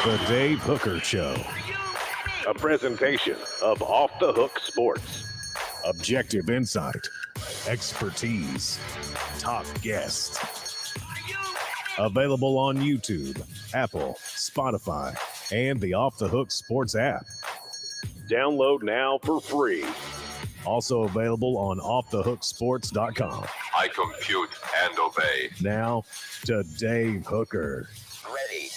The Dave Hooker Show. A presentation of Off the Hook Sports. Objective insight, expertise, top guests. Available on YouTube, Apple, Spotify, and the Off the Hook Sports app. Download now for free. Also available on offthehooksports.com. I compute and obey. Now to Dave Hooker. Ready.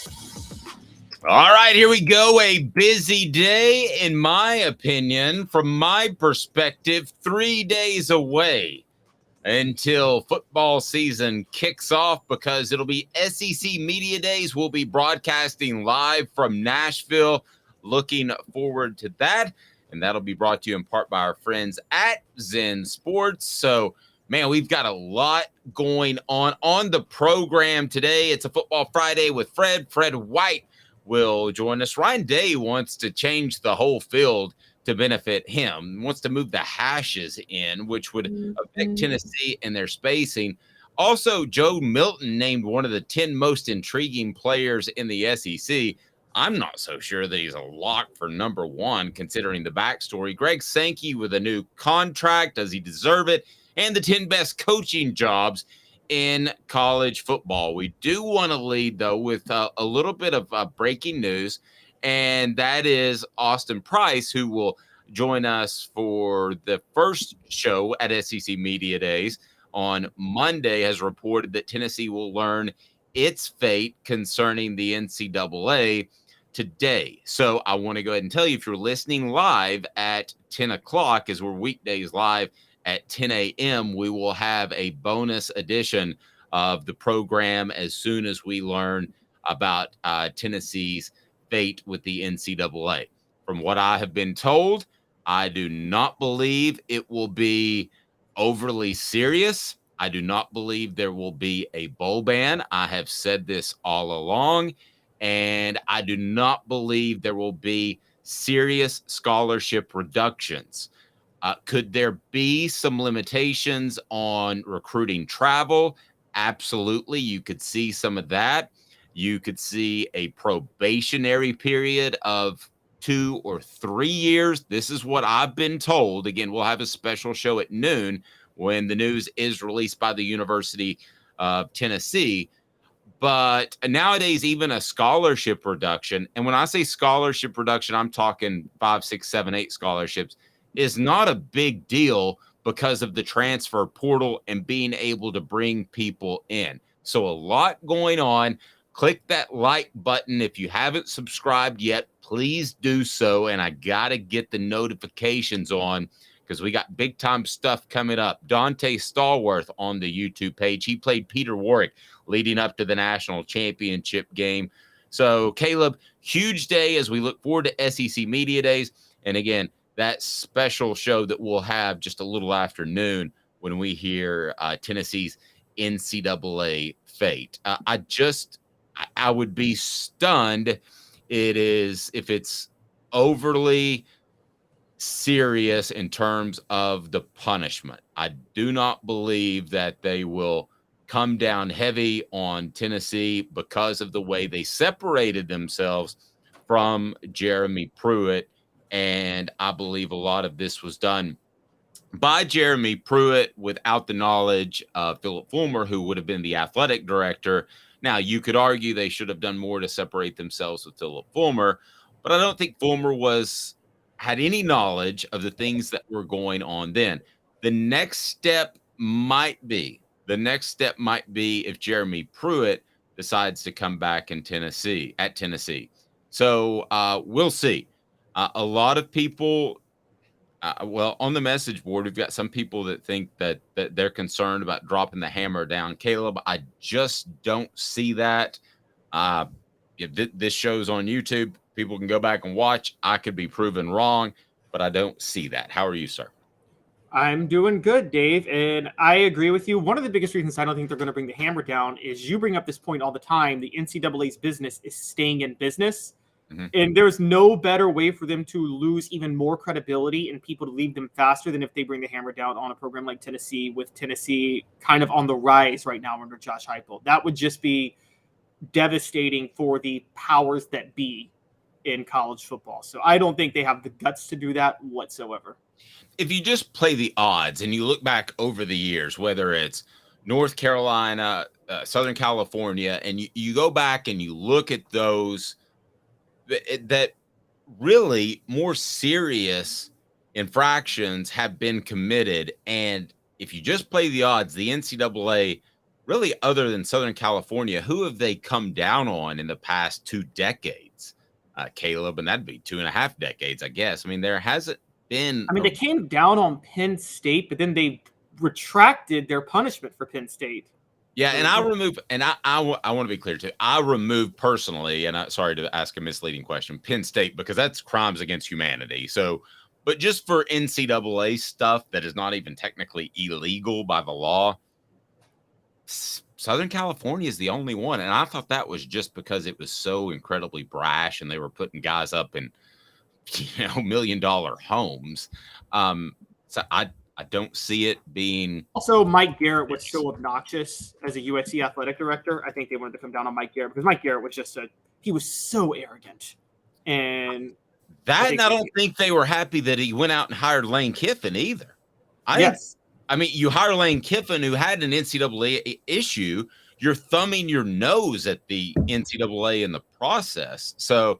All right, here we go. A busy day, in my opinion, from my perspective, 3 days away until football season kicks off because it'll be SEC Media Days. We'll be broadcasting live from Nashville. Looking forward to that. And that'll be brought to you in part by our friends at Zen Sports. So, man, we've got a lot going on the program today. It's a Football Friday with Fred. Fred White will join us. Ryan Day wants to change the whole field to benefit him, wants to move the hashes in, which would affect Tennessee and their spacing. Also, Joe Milton named one of the 10 most intriguing players in the SEC. I'm not so sure that he's a lock for number one, considering the backstory. Greg Sankey with a new contract. Does he deserve it? And the 10 best coaching jobs in college football. We do want to lead, though, with a little bit of breaking news, and that is Austin Price, who will join us for the first show at SEC Media Days on Monday, has reported that Tennessee will learn its fate concerning the NCAA today. So I want to go ahead and tell you, if you're listening live at 10 o'clock, as we're weekdays live at 10 a.m., we will have a bonus edition of the program as soon as we learn about Tennessee's fate with the NCAA. From what I have been told, I do not believe it will be overly serious. I do not believe there will be a bowl ban. I have said this all along, and I do not believe there will be serious scholarship reductions. Could there be some limitations on recruiting travel? Absolutely. You could see some of that. You could see a probationary period of 2 or 3 years. This is what I've been told. Again, we'll have a special show at noon when the news is released by the University of Tennessee. But nowadays, even a scholarship reduction, and when I say scholarship reduction, I'm talking 5, 6, 7, 8 scholarships, is not a big deal because of the transfer portal and being able to bring people in. So a lot going on. Click that like button. If you haven't subscribed yet, please do so. And I got to get the notifications on because we got big time stuff coming up. Dante Stallworth on the YouTube page. He played Peter Warwick leading up to the national championship game. So Caleb, huge day as we look forward to SEC Media Days. And again, that special show that we'll have just a little afternoon when we hear Tennessee's NCAA fate. I would be stunned if it's overly serious in terms of the punishment. I do not believe that they will come down heavy on Tennessee because of the way they separated themselves from Jeremy Pruitt. And I believe a lot of this was done by Jeremy Pruitt without the knowledge of Philip Fulmer, who would have been the athletic director. Now, you could argue they should have done more to separate themselves with Philip Fulmer, but I don't think Fulmer had any knowledge of the things that were going on then. The next step might be if Jeremy Pruitt decides to come back in Tennessee. So we'll see. A lot of people, on the message board, we've got some people that think that they're concerned about dropping the hammer down. Caleb, I just don't see that. This show's on YouTube. People can go back and watch. I could be proven wrong, but I don't see that. How are you, sir? I'm doing good, Dave, and I agree with you. One of the biggest reasons I don't think they're going to bring the hammer down is you bring up this point all the time. The NCAA's business is staying in business. Mm-hmm. And there's no better way for them to lose even more credibility and people to leave them faster than if they bring the hammer down on a program like Tennessee, with Tennessee kind of on the rise right now under Josh Heupel. That would just be devastating for the powers that be in college football. So I don't think they have the guts to do that whatsoever. If you just play the odds and you look back over the years, whether it's North Carolina, Southern California, and you go back and you look at those that really more serious infractions have been committed. And if you just play the odds, the NCAA, really other than Southern California, who have they come down on in the past 2 decades? Caleb, and that'd be 2.5 decades, I guess. I mean, there hasn't been. I mean, they came down on Penn State, but then they retracted their punishment for Penn State. Yeah, and I want to be clear too. I removed personally, and sorry to ask a misleading question, Penn State, because that's crimes against humanity. So, but just for NCAA stuff that is not even technically illegal by the law, Southern California is the only one. And I thought that was just because it was so incredibly brash and they were putting guys up in, $1 million homes. So I don't see it being. Also, Mike Garrett was so obnoxious as a USC athletic director. I think they wanted to come down on Mike Garrett because Mike Garrett was he was so arrogant. And I don't think they were happy that he went out and hired Lane Kiffin either. Yes. I mean, you hire Lane Kiffin, who had an NCAA issue. You're thumbing your nose at the NCAA in the process. So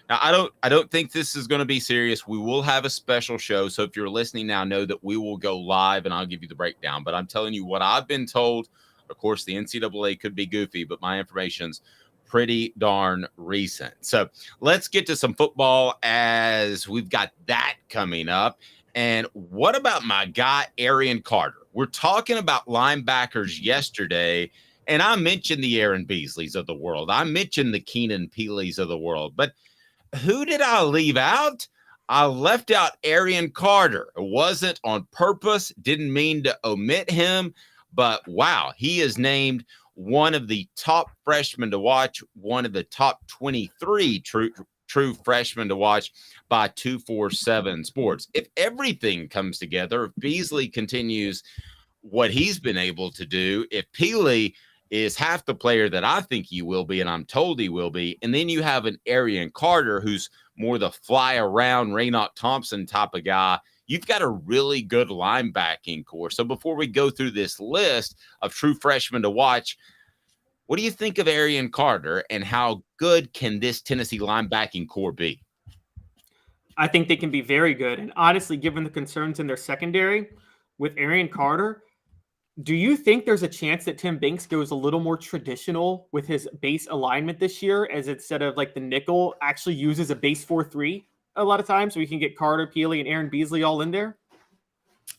now I don't think this is going to be serious. We will have a special show. So if you're listening now, know that we will go live and I'll give you the breakdown. But I'm telling you what I've been told. Of course, the NCAA could be goofy, but my information's pretty darn recent. So let's get to some football as we've got that coming up. And what about my guy, Arion Carter? We're talking about linebackers yesterday, and I mentioned the Aaron Beasleys of the world. I mentioned the Keenan Peeleys of the world. But who did I leave out? I left out Arion Carter. It wasn't on purpose. Didn't mean to omit him. But, wow, he is named one of the top freshmen to watch, one of the top 23 true freshmen to watch by 247 Sports. If everything comes together, if Beasley continues what he's been able to do, if Peely is half the player that I think he will be, and I'm told he will be, and then you have an Arion Carter who's more the fly around Raynaud Thompson type of guy, you've got a really good linebacking core. So before we go through this list of true freshmen to watch, what do you think of Arion Carter, and how good can this Tennessee linebacking core be? I think they can be very good. And honestly, given the concerns in their secondary with Arion Carter, do you think there's a chance that Tim Banks goes a little more traditional with his base alignment this year, as instead of like the nickel actually uses a base 4-3 a lot of times, so we can get Carter, Peely, and Aaron Beasley all in there?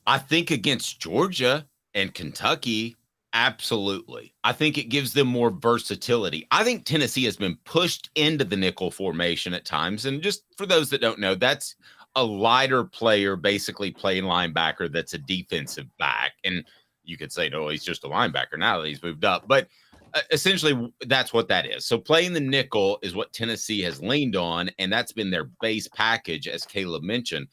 I think against Georgia and Kentucky, absolutely. I think it gives them more versatility. I think Tennessee has been pushed into the nickel formation at times. And just for those that don't know, that's a lighter player basically playing linebacker that's a defensive back. And you could say, no, he's just a linebacker now that he's moved up. But essentially, that's what that is. So playing the nickel is what Tennessee has leaned on, and that's been their base package, as Caleb mentioned.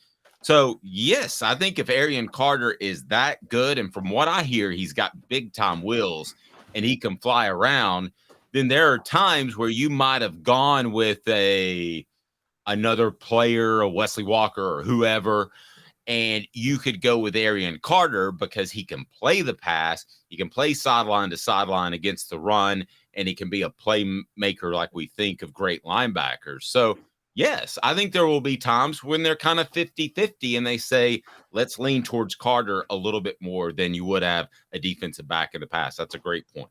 So, yes, I think if Arion Carter is that good, and from what I hear, he's got big-time wheels and he can fly around, then there are times where you might have gone with another player, a Wesley Walker or whoever, and you could go with Arion Carter because he can play the pass, he can play sideline to sideline against the run, and he can be a playmaker like we think of great linebackers. So, yes, I think there will be times when they're kind of 50-50 and they say, let's lean towards Carter a little bit more than you would have a defensive back in the past. That's a great point.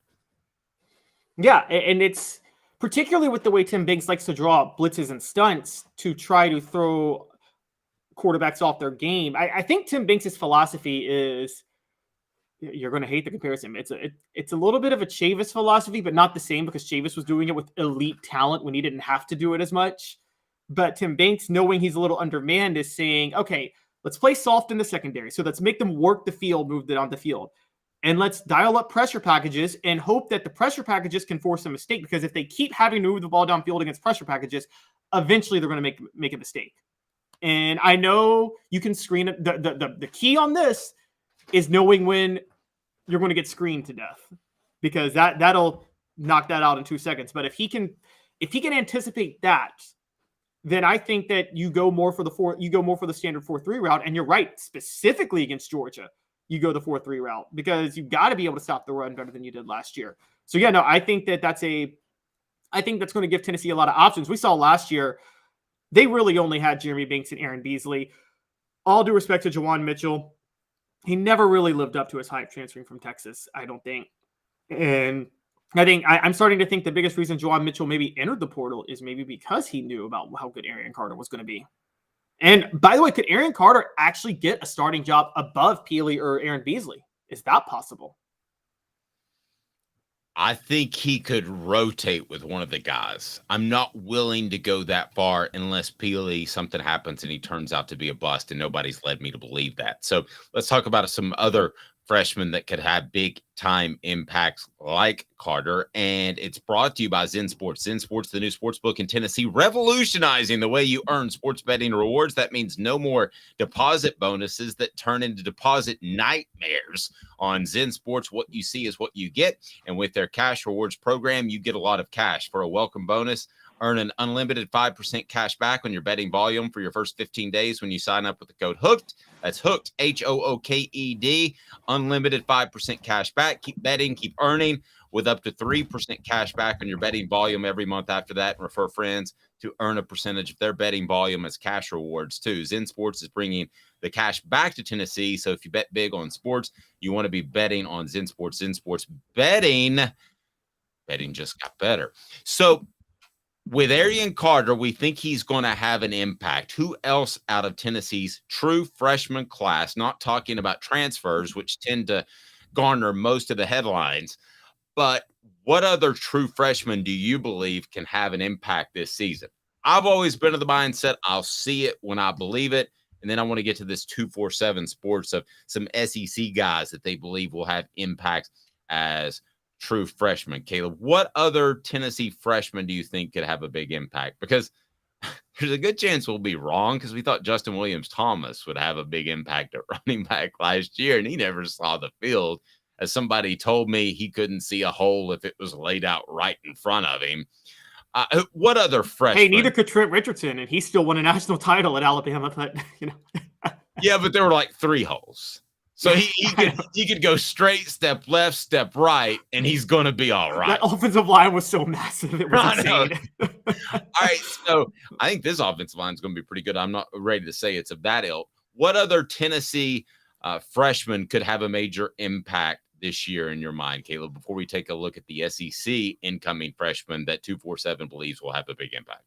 Yeah, and it's particularly with the way Tim Banks likes to draw blitzes and stunts to try to throw quarterbacks off their game. I think Tim Banks' philosophy is, you're going to hate the comparison, it's a little bit of a Chavis philosophy, but not the same, because Chavis was doing it with elite talent when he didn't have to do it as much. But Tim Banks, knowing he's a little undermanned, is saying, okay, let's play soft in the secondary. So let's make them work the field, move it on the field. And let's dial up pressure packages and hope that the pressure packages can force a mistake, because if they keep having to move the ball downfield against pressure packages, eventually they're going to make a mistake. And I know you can screen it. The key on this is knowing when you're going to get screened to death, because that'll knock that out in 2 seconds. But if he can anticipate that, then I think that you go more for the standard 4-3 route. And you're right, specifically against Georgia, you go the 4-3 route because you've got to be able to stop the run better than you did last year. So yeah, no, I think that's going to give Tennessee a lot of options. We saw last year, they really only had Jeremy Banks and Aaron Beasley. All due respect to Juwan Mitchell, he never really lived up to his hype transferring from Texas, I don't think. And I think I'm starting to think the biggest reason Juwan Mitchell maybe entered the portal is maybe because he knew about how good Arion Carter was going to be. And by the way, could Arion Carter actually get a starting job above Peely or Aaron Beasley? Is that possible? I think he could rotate with one of the guys. I'm not willing to go that far unless Peely, something happens and he turns out to be a bust, and nobody's led me to believe that. So let's talk about some other freshmen that could have big time impacts like Carter. And it's brought to you by Zen Sports. Zen Sports, the new sports book in Tennessee, revolutionizing the way you earn sports betting rewards. That means no more deposit bonuses that turn into deposit nightmares. On Zen Sports, what you see is what you get. And with their cash rewards program, you get a lot of cash. For a welcome bonus, earn an unlimited 5% cash back on your betting volume for your first 15 days when you sign up with the code HOOKED. That's HOOKED, HOOKED. Unlimited 5% cash back. Keep betting, keep earning with up to 3% cash back on your betting volume every month after that. And refer friends to earn a percentage of their betting volume as cash rewards too. Zen Sports is bringing the cash back to Tennessee. So if you bet big on sports, you want to be betting on Zen Sports. Zen Sports betting just got better. So with Arion Carter, we think he's going to have an impact. Who else out of Tennessee's true freshman class, not talking about transfers, which tend to garner most of the headlines, but what other true freshmen do you believe can have an impact this season? I've always been of the mindset I'll see it when I believe it. And then I want to get to this 247 Sports of some SEC guys that they believe will have impacts as true freshman. Caleb, what other Tennessee freshmen do you think could have a big impact? Because there's a good chance we'll be wrong, because we thought Justin Williams-Thomas would have a big impact at running back last year, and he never saw the field. As somebody told me, he couldn't see a hole if it was laid out right in front of him. What other freshmen? Hey, neither could Trent Richardson, and he still won a national title at Alabama. But yeah, but there were like 3 holes. So he could go straight, step left, step right, and he's going to be all right. That offensive line was so massive. It was insane. All right, so I think this offensive line is going to be pretty good. I'm not ready to say it's of that ilk. What other Tennessee freshman could have a major impact this year in your mind, Caleb, before we take a look at the SEC incoming freshmen that 247 believes will have a big impact?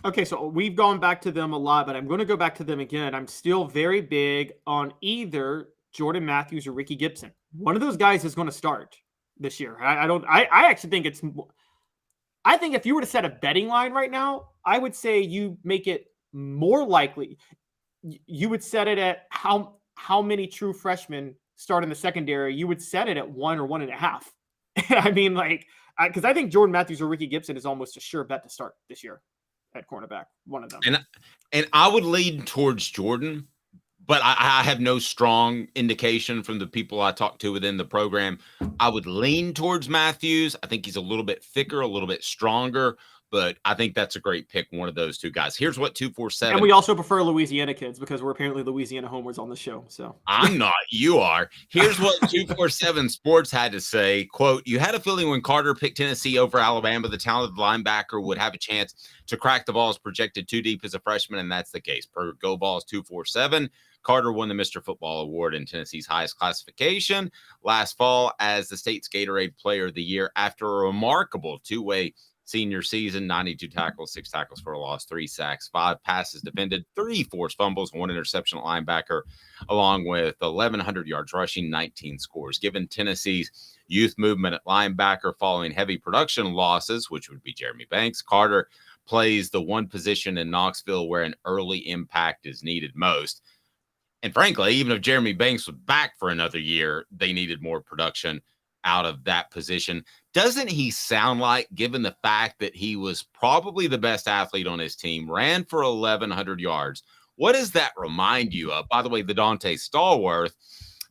Okay, so we've gone back to them a lot, but I'm going to go back to them again. I'm still very big on either Jordan Matthews or Ricky Gibson. One of those guys is going to start this year. I actually think I think if you were to set a betting line right now, I would say you make it more likely. You would set it at how many true freshmen start in the secondary. You would set it at 1 or 1.5. I mean, because I think Jordan Matthews or Ricky Gibson is almost a sure bet to start this year at cornerback, one of them. And I would lean towards Jordan, but I have no strong indication from the people I talked to within the program. I would lean towards Matthews. I think he's a little bit thicker, a little bit stronger, but I think that's a great pick, one of those 2 guys. Here's what 247. And we also prefer Louisiana kids because we're apparently Louisiana homers on the show. So I'm not. You are. Here's what 247 Sports had to say. Quote, "You had a feeling when Carter picked Tennessee over Alabama, the talented linebacker would have a chance to crack the balls projected too deep as a freshman, and that's the case. Per Go Balls 247, Carter won the Mr. Football Award in Tennessee's highest classification last fall as the state's Gatorade Player of the Year after a remarkable 2-way senior season, 92 tackles, 6 tackles for a loss, 3 sacks, 5 passes defended, 3 forced fumbles, 1 interception at linebacker, along with 1,100 yards rushing, 19 scores. Given Tennessee's youth movement at linebacker following heavy production losses, which would be Jeremy Banks, Carter plays the one position in Knoxville where an early impact is needed most. And frankly, even if Jeremy Banks was back for another year, they needed more production out of that position. Doesn't he sound like, given the fact that he was probably the best athlete on his team, ran for 1,100 yards? What does that remind you of? By the way, the Dante Stallworth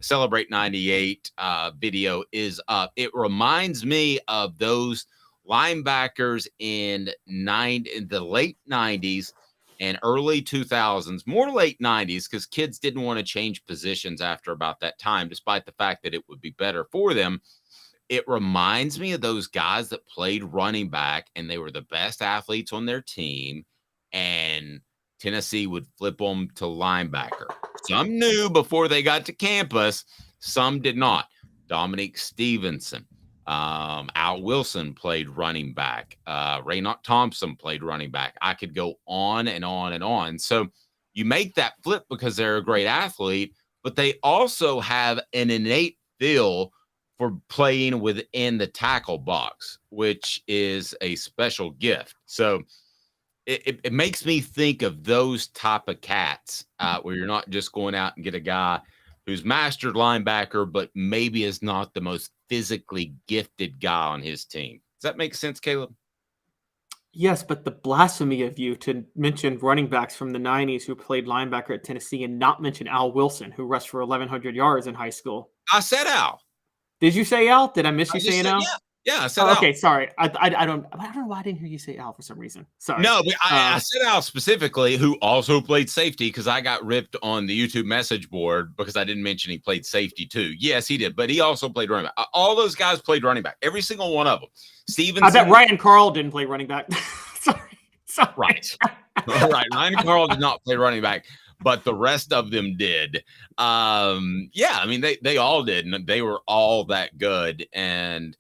Celebrate 98 video is up. It reminds me of those linebackers in the late 90s and early 2000s, more late 90s, because kids didn't want to change positions after about that time, despite the fact that it would be better for them. It reminds me of those guys that played running back and they were the best athletes on their team, and Tennessee would flip them to linebacker. Some knew before they got to campus, some did not. Dominique Stevenson, Al Wilson played running back. Raynoch Thompson played running back. I could go on and on and on. So you make that flip because they're a great athlete, but they also have an innate feel for playing within the tackle box, which is a special gift. So it makes me think of those type of cats where you're not just going out and get a guy who's mastered linebacker, but maybe is not the most physically gifted guy on his team. Does that make sense, Caleb? Yes, but the blasphemy of you to mention running backs from the 90s who played linebacker at Tennessee and not mention Al Wilson, who rushed for 1,100 yards in high school. I said Al. Did you say Al? Did I miss you saying Al? Yeah, I said Al. Okay, sorry. I don't know why I didn't hear you say Al for some reason. Sorry. No, but I said Al specifically, who also played safety, because I got ripped on the YouTube message board because I didn't mention he played safety too. Yes, he did, but he also played running back. All those guys played running back. Every single one of them. Stevenson. I bet Arion Carter didn't play running back. Sorry. Right. Right. Arion Carter did not play running back, but the rest of them did. Yeah, I mean, they all did, and they were all that good. And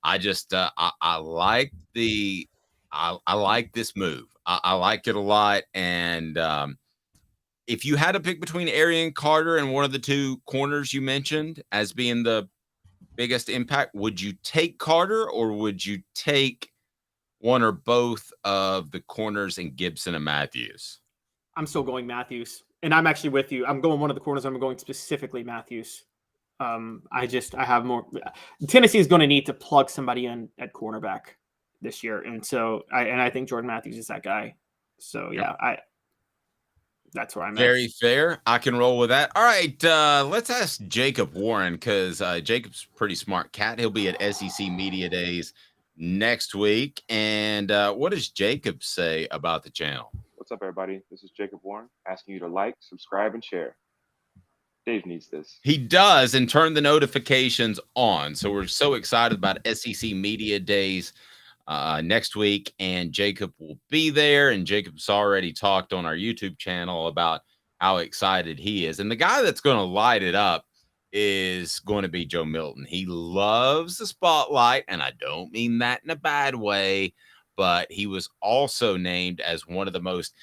I just I like I like this move. I like it a lot. And if you had to pick between Arion Carter and one of the two corners you mentioned as being the biggest impact, would you take Carter or would you take one or both of the corners in Gibson and Matthews? I'm still going Matthews, and I'm actually with you. I'm going one of the corners. I'm going specifically Matthews. I have more. Tennessee is going to need to plug somebody in at cornerback this year, and so I think Jordan Matthews is that guy. So yeah, that's where I'm Very fair. I can roll with that. All right, let's ask Jacob Warren, because Jacob's a pretty smart cat. He'll be at SEC Media Days next week. And what does Jacob say about the channel? What's up, everybody? This is Jacob Warren asking you to like, subscribe, and share. Dave needs this. He does, and turn the notifications on. So we're so excited about SEC Media Days next week, and Jacob will be there. And Jacob's already talked on our YouTube channel about how excited he is. And the guy that's going to light it up is going to be Joe Milton. He loves the spotlight, and I don't mean that in a bad way, but he was also named as one of the most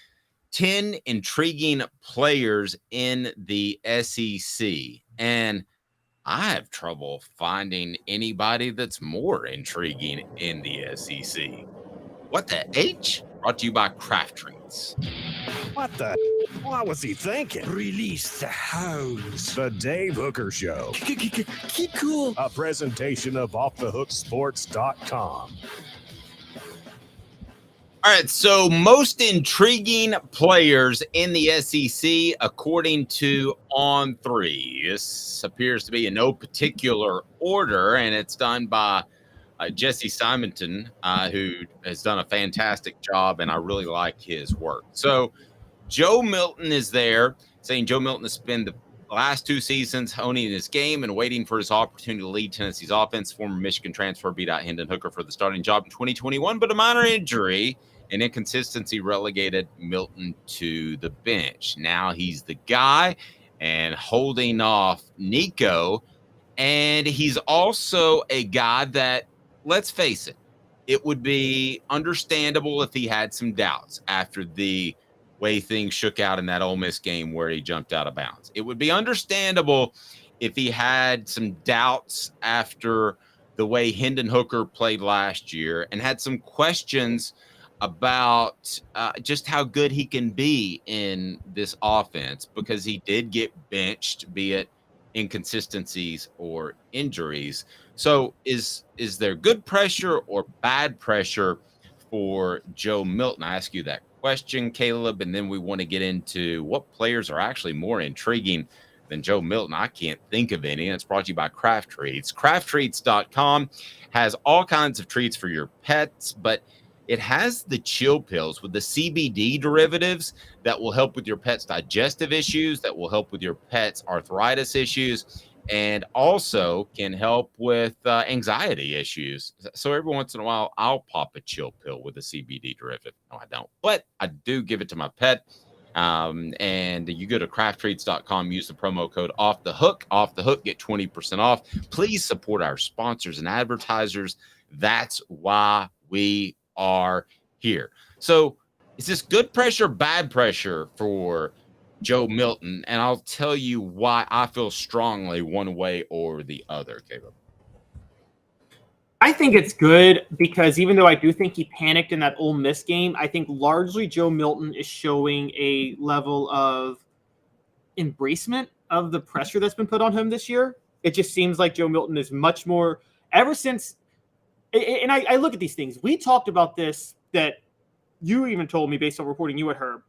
10 intriguing players in the SEC. And I have trouble finding anybody that's more intriguing in the SEC. What the H? Brought to you by Craft Treats. What the? What was he thinking? Release the hounds. The Dave Hooker Show. Keep cool. A presentation of OffTheHookSports.com. All right, so most intriguing players in the SEC, according to On3. This appears to be in no particular order, and it's done by Jesse Simonton, who has done a fantastic job, and I really like his work. So Joe Milton is there, saying Joe Milton has spent the last 2 seasons honing his game and waiting for his opportunity to lead Tennessee's offense. Former Michigan transfer beat out Hendon Hooker for the starting job in 2021, but a minor injury and inconsistency relegated Milton to the bench. Now he's the guy and holding off Nico. And he's also a guy that, let's face it, it would be understandable if he had some doubts after the way things shook out in that Ole Miss game where he jumped out of bounds. It would be understandable if he had some doubts after the way Hendon Hooker played last year and had some questions about just how good he can be in this offense, because he did get benched, be it inconsistencies or injuries. So is there good pressure or bad pressure for Joe Milton? I ask you that question, Caleb, and then we want to get into what players are actually more intriguing than Joe Milton. I can't think of any. And it's brought to you by Craft Treats. CraftTreats.com has all kinds of treats for your pets, but it has the chill pills with the CBD derivatives that will help with your pet's digestive issues, that will help with your pet's arthritis issues, and also can help with anxiety issues. So every once in a while, I'll pop a chill pill with a CBD derivative. No, I don't, but I do give it to my pet. And you go to crafttreats.com, use the promo code off the hook, get 20% off. Please support our sponsors and advertisers. That's why we are here. So is this good pressure, bad pressure for Joe Milton? And I'll tell you why I feel strongly one way or the other, Caleb. I think it's good because even though I do think he panicked in that Ole Miss game, I think largely Joe Milton is showing a level of embracement of the pressure that's been put on him this year. It just seems like Joe Milton is much more ever since. And I look at these things. We talked about this, that you even told me based on reporting you had heard.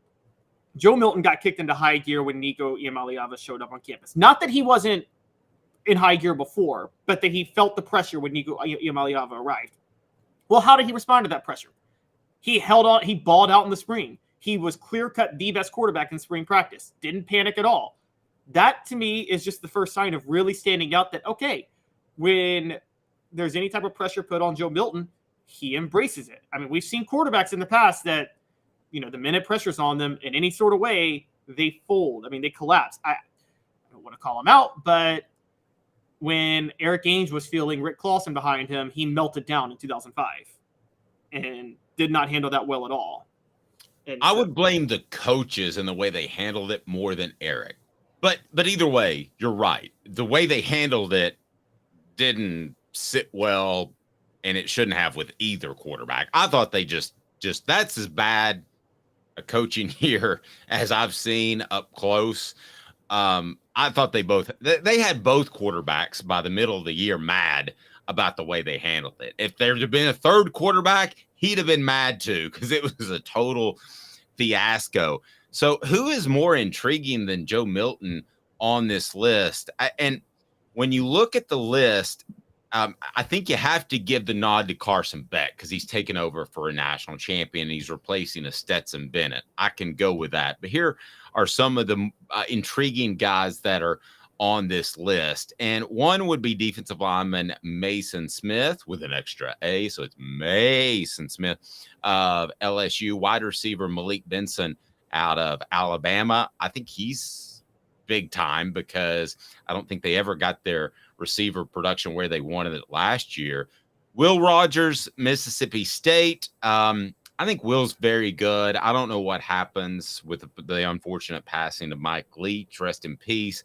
Joe Milton got kicked into high gear when Nico Iamaleava showed up on campus. Not that he wasn't in high gear before, but that he felt the pressure when Nico Iamaleava arrived. Well, how did he respond to that pressure? He held on. He balled out in the spring. He was clear-cut the best quarterback in spring practice. Didn't panic at all. That, to me, is just the first sign of really standing out that, okay, when there's any type of pressure put on Joe Milton, he embraces it. I mean, we've seen quarterbacks in the past that, the minute pressure's on them in any sort of way, they fold. I mean, they collapse. I don't want to call him out, but when Eric Ainge was feeling Rick Clausen behind him, he melted down in 2005 and did not handle that well at all. And I would blame the coaches and the way they handled it more than Eric. But either way, you're right. The way they handled it didn't sit well, and it shouldn't have with either quarterback. I thought they just that's as bad a coaching year as I've seen up close. I thought they had both quarterbacks by the middle of the year mad about the way they handled it. If there had been a third quarterback, he'd have been mad too, because it was a total fiasco. So who is more intriguing than Joe Milton on this list? And when you look at the list, I think you have to give the nod to Carson Beck because he's taken over for a national champion. And he's replacing a Stetson Bennett. I can go with that. But here are some of the intriguing guys that are on this list. And one would be defensive lineman Mason Smith with an extra A. So it's Mason Smith of LSU. Wide receiver Malik Benson out of Alabama. I think he's big time because I don't think they ever got their receiver production where they wanted it last year. Will Rogers, Mississippi State. I think Will's very good. I don't know what happens with the unfortunate passing of Mike Leach. Rest in peace.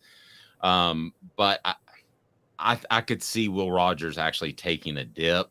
But I could see Will Rogers actually taking a dip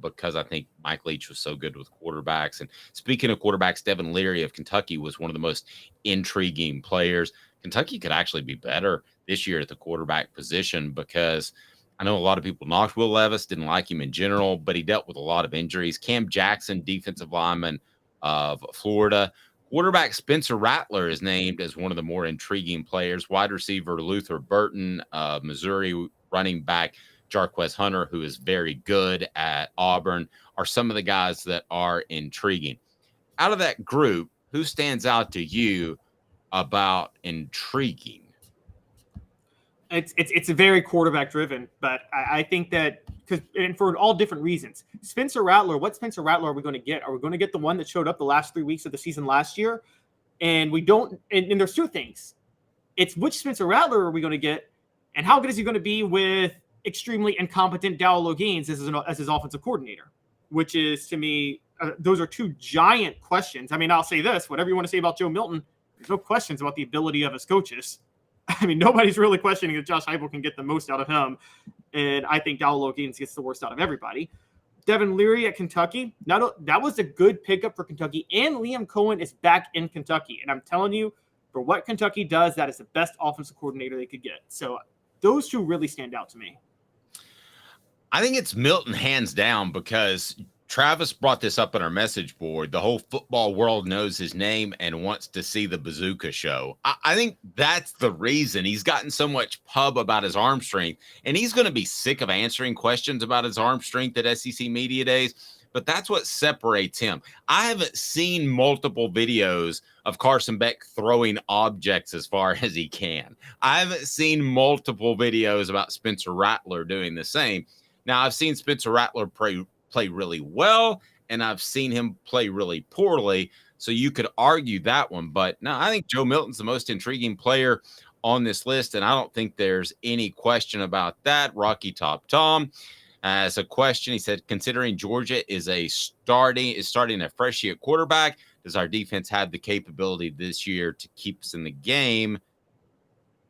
because I think Mike Leach was so good with quarterbacks. And speaking of quarterbacks, Devin Leary of Kentucky was one of the most intriguing players. Kentucky could actually be better this year at the quarterback position because I know a lot of people knocked Will Levis, didn't like him in general, but he dealt with a lot of injuries. Cam Jackson, defensive lineman of Florida. Quarterback Spencer Rattler is named as one of the more intriguing players. Wide receiver Luther Burton of Missouri. Running back Jarquez Hunter, who is very good at Auburn, are some of the guys that are intriguing. Out of that group, who stands out to you about intriguing? It's very quarterback driven, but I think that and for all different reasons. Spencer Rattler, what Spencer Rattler are we going to get? Are we going to get the one that showed up the last 3 weeks of the season last year? And we don't. And there's two things. It's which Spencer Rattler are we going to get, and how good is he going to be with extremely incompetent Dowell Gaines as his offensive coordinator? Which is, to me, those are two giant questions. I mean, I'll say this: whatever you want to say about Joe Milton, there's no questions about the ability of his coaches. I mean, nobody's really questioning if Josh Heupel can get the most out of him. And I think Dowell Gaines gets the worst out of everybody. Devin Leary at Kentucky. That was a good pickup for Kentucky. And Liam Cohen is back in Kentucky. And I'm telling you, for what Kentucky does, that is the best offensive coordinator they could get. So those two really stand out to me. I think it's Milton hands down because Travis brought this up on our message board. The whole football world knows his name and wants to see the Bazooka show. I think that's the reason he's gotten so much pub about his arm strength, and he's going to be sick of answering questions about his arm strength at SEC Media Days, but that's what separates him. I haven't seen multiple videos of Carson Beck throwing objects as far as he can. I haven't seen multiple videos about Spencer Rattler doing the same. Now, I've seen Spencer Rattler play really well, and I've seen him play really poorly, so you could argue that one. But no, I think Joe Milton's the most intriguing player on this list, and I don't think there's any question about that. Rocky Top Tom has a question. He said, considering Georgia is starting a freshie at quarterback, does our defense have the capability this year to keep us in the game?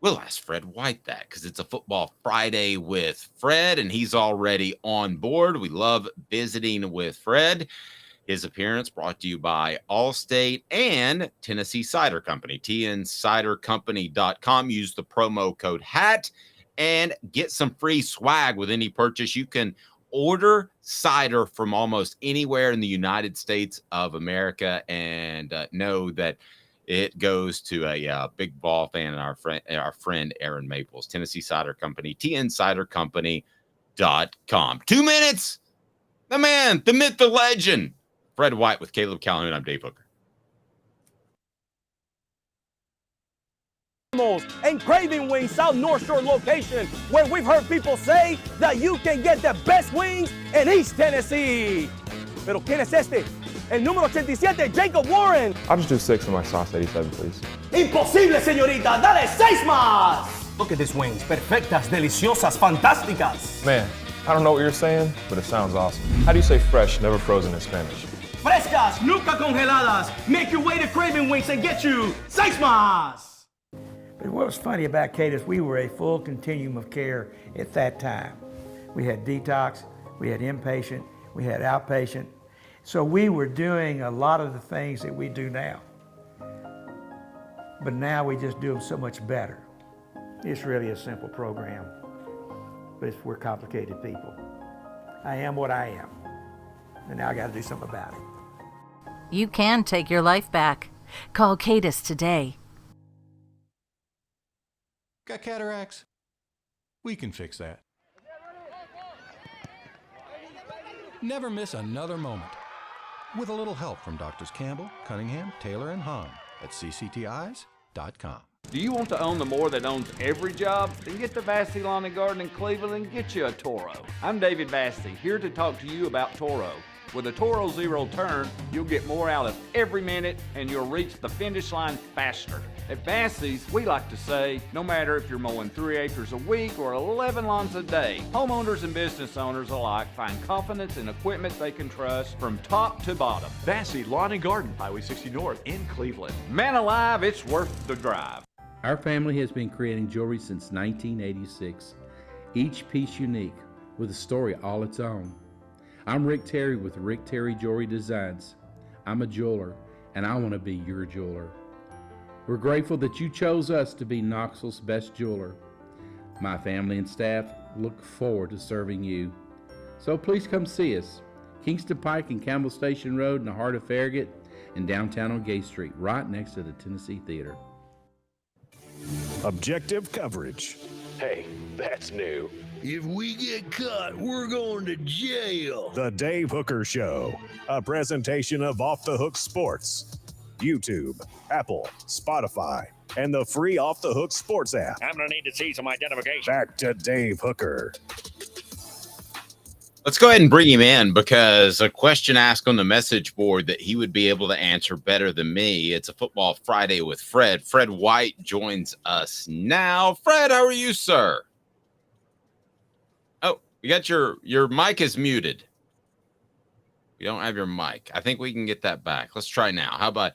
We'll ask Fred White that, because it's a Football Friday with Fred, and he's already on board. We love visiting with Fred. His appearance brought to you by Allstate and Tennessee Cider Company. tncidercompany.com. Use the promo code HAT and get some free swag with any purchase. You can order cider from almost anywhere in the United States of America, and know that it goes to a big ball fan and our friend Aaron Maples. Tennessee Cider Company, tncidercompany.com. 2 minutes. The man, the myth, the legend. Fred White with Caleb Calhoun. I'm Dave Hooker. And Craving Wings South North Shore location, where we've heard people say that you can get the best wings in East Tennessee. Pero ¿quién es este? El número 87, Jacob Warren. I'll just do 6 of my sauce 87, please. Imposible, señorita. Dale 6 más. Look at these wings. Perfectas, deliciosas, fantásticas. Man, I don't know what you're saying, but it sounds awesome. How do you say fresh, never frozen in Spanish? Frescas, nunca congeladas. Make your way to Craving Wings and get you 6 más. But what was funny about Kate is we were a full continuum of care at that time. We had detox, we had inpatient, we had outpatient. So we were doing a lot of the things that we do now. But now we just do them so much better. It's really a simple program, but we're complicated people. I am what I am, and now I got to do something about it. You can take your life back. Call Cadis today. Got cataracts? We can fix that. Never miss another moment. With a little help from Doctors Campbell, Cunningham, Taylor, and Hahn at cctis.com. Do you want to own the more that owns every job? Then get to Vassey Lawn and Garden in Cleveland and get you a Toro. I'm David Vassey, here to talk to you about Toro. With a Toro Zero Turn, you'll get more out of every minute and you'll reach the finish line faster. At Vassey's, we like to say, no matter if you're mowing 3 acres a week or 11 lawns a day, homeowners and business owners alike find confidence in equipment they can trust from top to bottom. Vassey Lawn and Garden, Highway 60 North in Cleveland. Man alive, it's worth the drive. Our family has been creating jewelry since 1986, each piece unique with a story all its own. I'm Rick Terry with Rick Terry Jewelry Designs. I'm a jeweler, and I want to be your jeweler. We're grateful that you chose us to be Knoxville's best jeweler. My family and staff look forward to serving you. So please come see us. Kingston Pike and Campbell Station Road in the heart of Farragut, and downtown on Gay Street, right next to the Tennessee Theater. Objective coverage. Hey, that's new. If we get caught, we're going to jail. The Dave Hooker Show, a presentation of Off the Hook Sports. YouTube, Apple, Spotify, and the free Off the Hook Sports app. I'm going to need to see some identification. Back to Dave Hooker. Let's go ahead and bring him in, because a question asked on the message board that he would be able to answer better than me. It's a Football Friday with Fred. Fred White joins us now. Fred, how are you, sir? Oh, you got your mic is muted. You don't have your mic. I think we can get that back. Let's try now. How about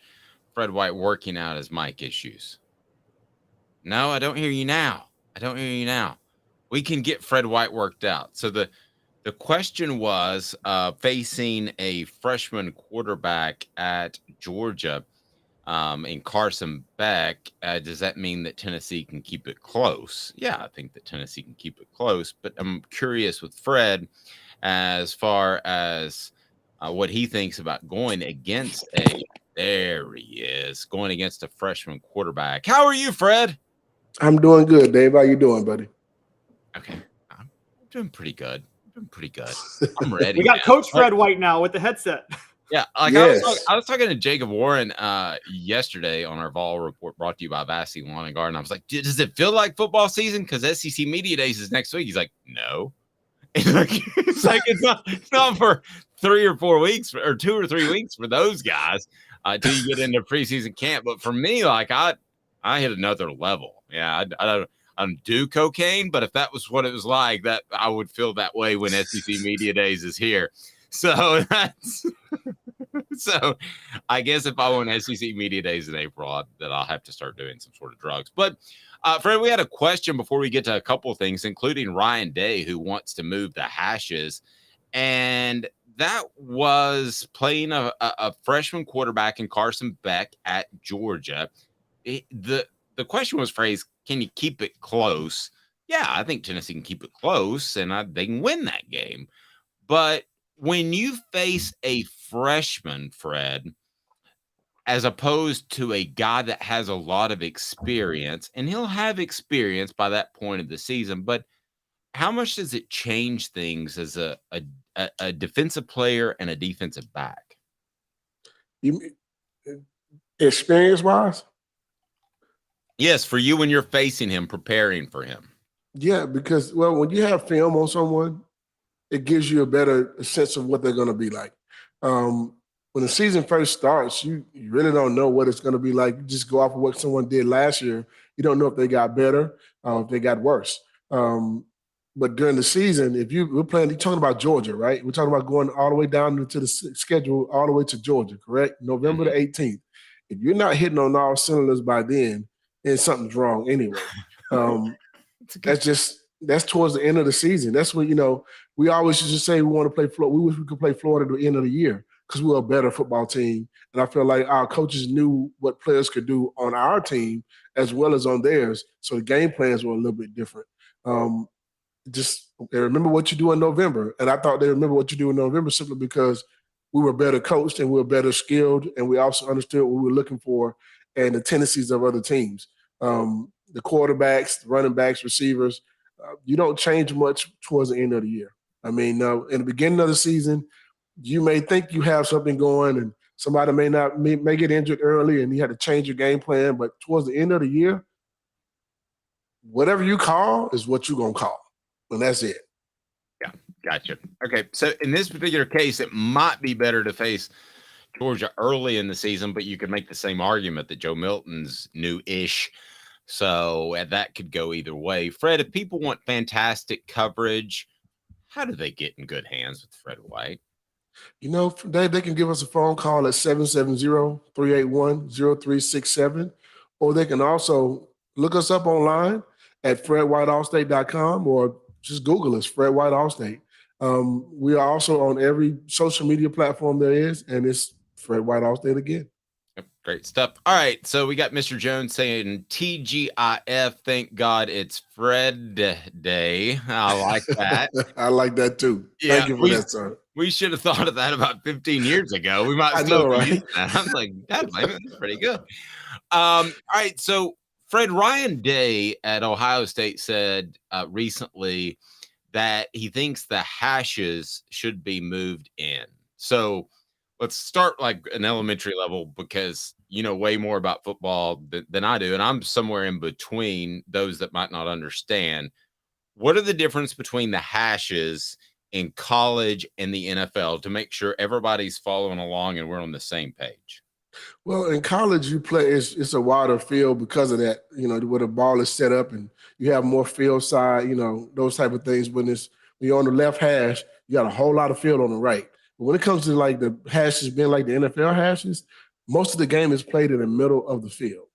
Fred White working out his mic issues? No, I don't hear you now. I don't hear you now. We can get Fred White worked out. So the question was facing a freshman quarterback at Georgia in Carson Beck. Does that mean that Tennessee can keep it close? Yeah, I think that Tennessee can keep it close. But I'm curious with Fred as far as what he thinks about going against there he is, going against a freshman quarterback. How are you, Fred? I'm doing good, Dave. How you doing, buddy? Okay. I'm doing pretty good. I'm ready. We got Coach Fred White now with the headset. Yeah, like yes. I was talking to Jacob Warren yesterday on our Vol report brought to you by Vassy Lawn and Garden. I was like, does it feel like football season? Because SEC Media Days is next week. He's like, no. It's not for 3 or 4 weeks or 2 or 3 weeks for those guys till you get into preseason camp. But for me, like I hit another level. Yeah, I don't do cocaine, but if that was what it was like, that I would feel that way when SEC Media Days is here. So so I guess if I want SEC Media Days in April, that I'll have to start doing some sort of drugs. But Fred, we had a question before we get to a couple of things, including Ryan Day, who wants to move the hashes. And that was playing a freshman quarterback in Carson Beck at Georgia. The question was phrased, can you keep it close? Yeah, I think Tennessee can keep it close, and they can win that game. But when you face a freshman, Fred, as opposed to a guy that has a lot of experience, and he'll have experience by that point of the season, but how much does it change things as a defensive player and a defensive back? Experience-wise? Yes, for you when you're facing him, preparing for him. Yeah, because, well, when you have film on someone, it gives you a better sense of what they're going to be like. When the season first starts, you really don't know what it's going to be like. You just go off of what someone did last year. You don't know if they got better, if they got worse. But during the season, you're talking about Georgia, right? We're talking about going all the way down into the schedule, all the way to Georgia, correct? November the 18th. If you're not hitting on all cylinders by then something's wrong anyway. That's towards the end of the season. That's when, we always used to say we want to play Florida. We wish we could play Florida at the end of the year because we were a better football team. And I feel like our coaches knew what players could do on our team as well as on theirs. So the game plans were a little bit different. They remember what you do in November. And I thought they remember what you do in November simply because we were better coached and we were better skilled. And we also understood what we were looking for and the tendencies of other teams. The quarterbacks, the running backs, receivers, you don't change much towards the end of the year. I mean, in the beginning of the season, you may think you have something going and somebody may get injured early and you had to change your game plan. But towards the end of the year, whatever you call is what you're going to call. And that's it. Yeah, gotcha. Okay, so in this particular case, it might be better to face Georgia early in the season, but you could make the same argument that Joe Milton's new-ish. So that could go either way. Fred, if people want fantastic coverage, how do they get in good hands with Fred White? They can give us a phone call at 770-381-0367, or they can also look us up online at fredwhiteallstate.com or just Google us, Fred White Allstate. We are also on every social media platform there is, and it's Fred White Allstate again. Great stuff. All right, so we got Mr. Jones saying TGIF. Thank God it's Fred Day. I like that. I like that too. Yeah, Thank you for that, sir. We should have thought of that about 15 years ago. We might still be using that. I was like, God, that's pretty good. All right, so Fred, Ryan Day at Ohio State said recently that he thinks the hashes should be moved in. So let's start like an elementary level because you know way more about football than I do. And I'm somewhere in between those that might not understand. What are the difference between the hashes in college and the NFL to make sure everybody's following along and we're on the same page? Well, in college, you play, it's a wider field because of that, where the ball is set up and you have more field side, those type of things. When you're on the left hash, you got a whole lot of field on the right. But when it comes to like the hashes being like the NFL hashes, most of the game is played in the middle of the field.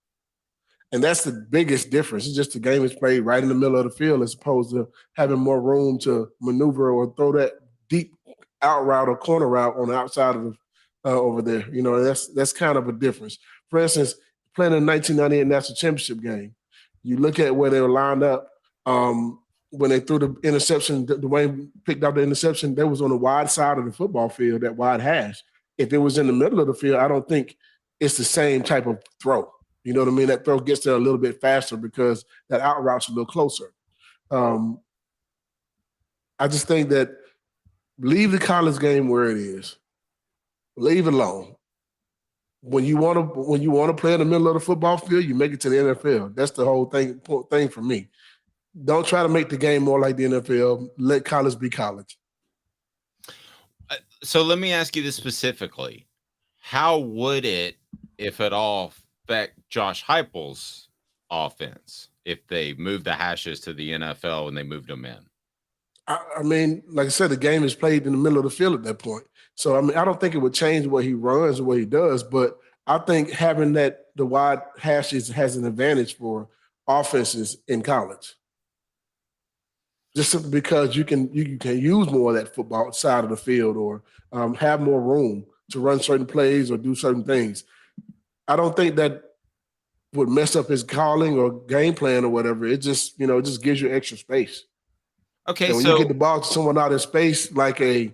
And that's the biggest difference. It's just the game is played right in the middle of the field as opposed to having more room to maneuver or throw that deep out route or corner route on the outside of the over there. That's kind of a difference. For instance, playing in the 1998 National Championship game, you look at where they were lined up. when they threw the interception, Dwayne picked up the interception, that was on the wide side of the football field, that wide hash. If it was in the middle of the field, I don't think it's the same type of throw. You know what I mean? That throw gets there a little bit faster because that out route's a little closer. I just think that leave the college game where it is. Leave it alone. When you want to play in the middle of the football field, you make it to the NFL. That's the whole thing for me. Don't try to make the game more like the NFL. Let college be college. So let me ask you this specifically. How would it, if at all, affect Josh Heupel's offense if they moved the hashes to the NFL and they moved them in? I mean, like I said, the game is played in the middle of the field at that point. So, I mean, I don't think it would change what he runs or what he does, but I think having the wide hashes has an advantage for offenses in college. Just simply because you can use more of that football side of the field or have more room to run certain plays or do certain things. I don't think that would mess up his calling or game plan or whatever. It just gives you extra space. Okay, and when you get the ball to someone out in space, like a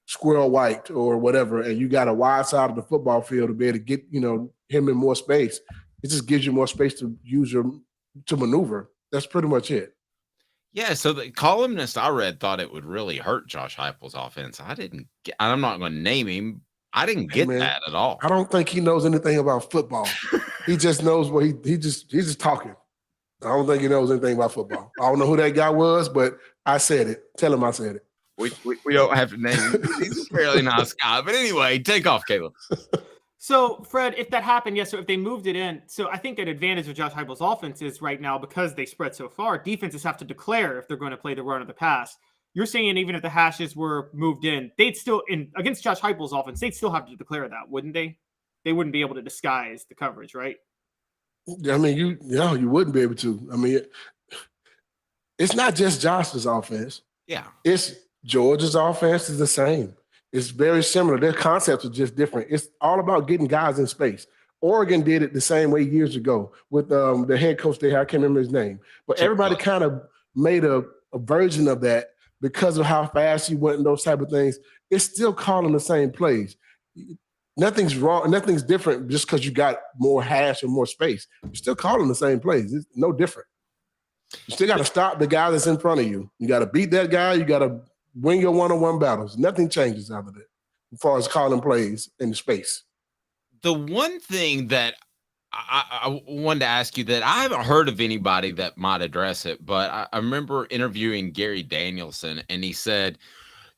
Squirrel White or whatever, and you got a wide side of the football field to be able to get him in more space, it just gives you more space to to maneuver. That's pretty much it. Yeah, so the columnist I read thought it would really hurt Josh Heupel's offense. I'm not going to name him. I didn't get that at all. I don't think he knows anything about football. He just knows what he's just talking. I don't think he knows anything about football. I don't know who that guy was, but I said it. Tell him I said it. We don't have to name him. He's a fairly nice guy. But anyway, take off, Caleb. So, Fred, if that happened, so if they moved it in, so I think an advantage of Josh Heupel's offense is right now, because they spread so far, defenses have to declare if they're going to play the run or the pass. You're saying even if the hashes were moved in, they'd still, against Josh Heupel's offense, they'd still have to declare that, wouldn't they? They wouldn't be able to disguise the coverage, right? I mean, you wouldn't be able to. I mean, it's not just Josh's offense. Yeah. It's Georgia's offense is the same. It's very similar. Their concepts are just different. It's all about getting guys in space. Oregon did it the same way years ago with the head coach they had. I can't remember his name. But everybody kind of made a version of that because of how fast he went and those type of things. It's still calling the same plays. Nothing's wrong. Nothing's different just because you got more hash or more space. You're still calling the same plays. It's no different. You still got to stop the guy that's in front of you. You got to beat that guy. You got to win your one-on-one battles. Nothing changes out of it as far as calling plays in space. The one thing that I wanted to ask you that I haven't heard of anybody that might address it, but I remember interviewing Gary Danielson, and he said,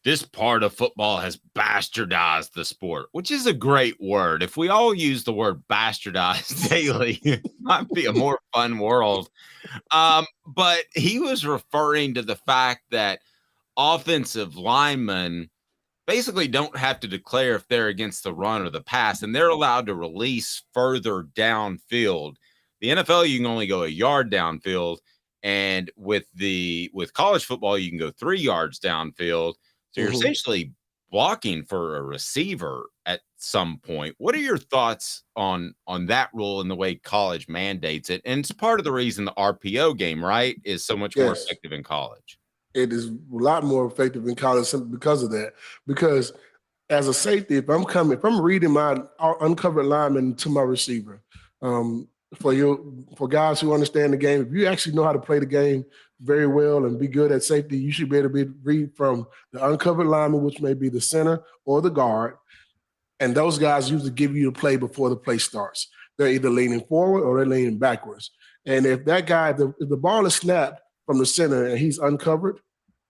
this part of football has bastardized the sport, which is a great word. If we all use the word bastardized daily, it might be a more fun world. But he was referring to the fact that offensive linemen basically don't have to declare if they're against the run or the pass, and they're allowed to release further downfield. The NFL, you can only go a yard downfield, and with college football, you can go 3 yards downfield. So you're essentially blocking for a receiver at some point. What are your thoughts on that rule and the way college mandates it? And it's part of the reason the RPO game, right, is so much more effective in college. It is a lot more effective in college simply because of that. Because as a safety, if I'm reading my uncovered lineman to my receiver, for guys who understand the game, if you actually know how to play the game very well and be good at safety, you should be able to read from the uncovered lineman, which may be the center or the guard. And those guys usually give you the play before the play starts. They're either leaning forward or they're leaning backwards. And if that guy, if the ball is snapped from the center and he's uncovered,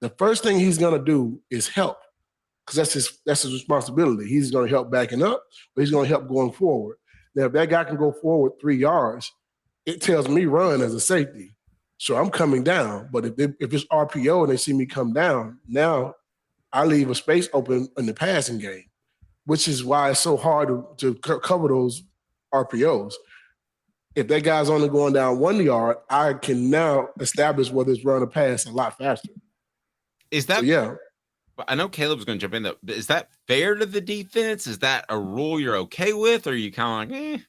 the first thing he's going to do is help, because that's his responsibility. He's going to help backing up, but he's going to help going forward. Now, if that guy can go forward 3 yards, it tells me run as a safety. So I'm coming down. But if it's RPO and they see me come down, now I leave a space open in the passing game, which is why it's so hard to cover those RPOs. If that guy's only going down 1 yard, I can now establish whether it's run or pass a lot faster. Is that I know Caleb's going to jump in though. Is that fair to the defense? Is that a rule you're okay with? Or are you kind of like,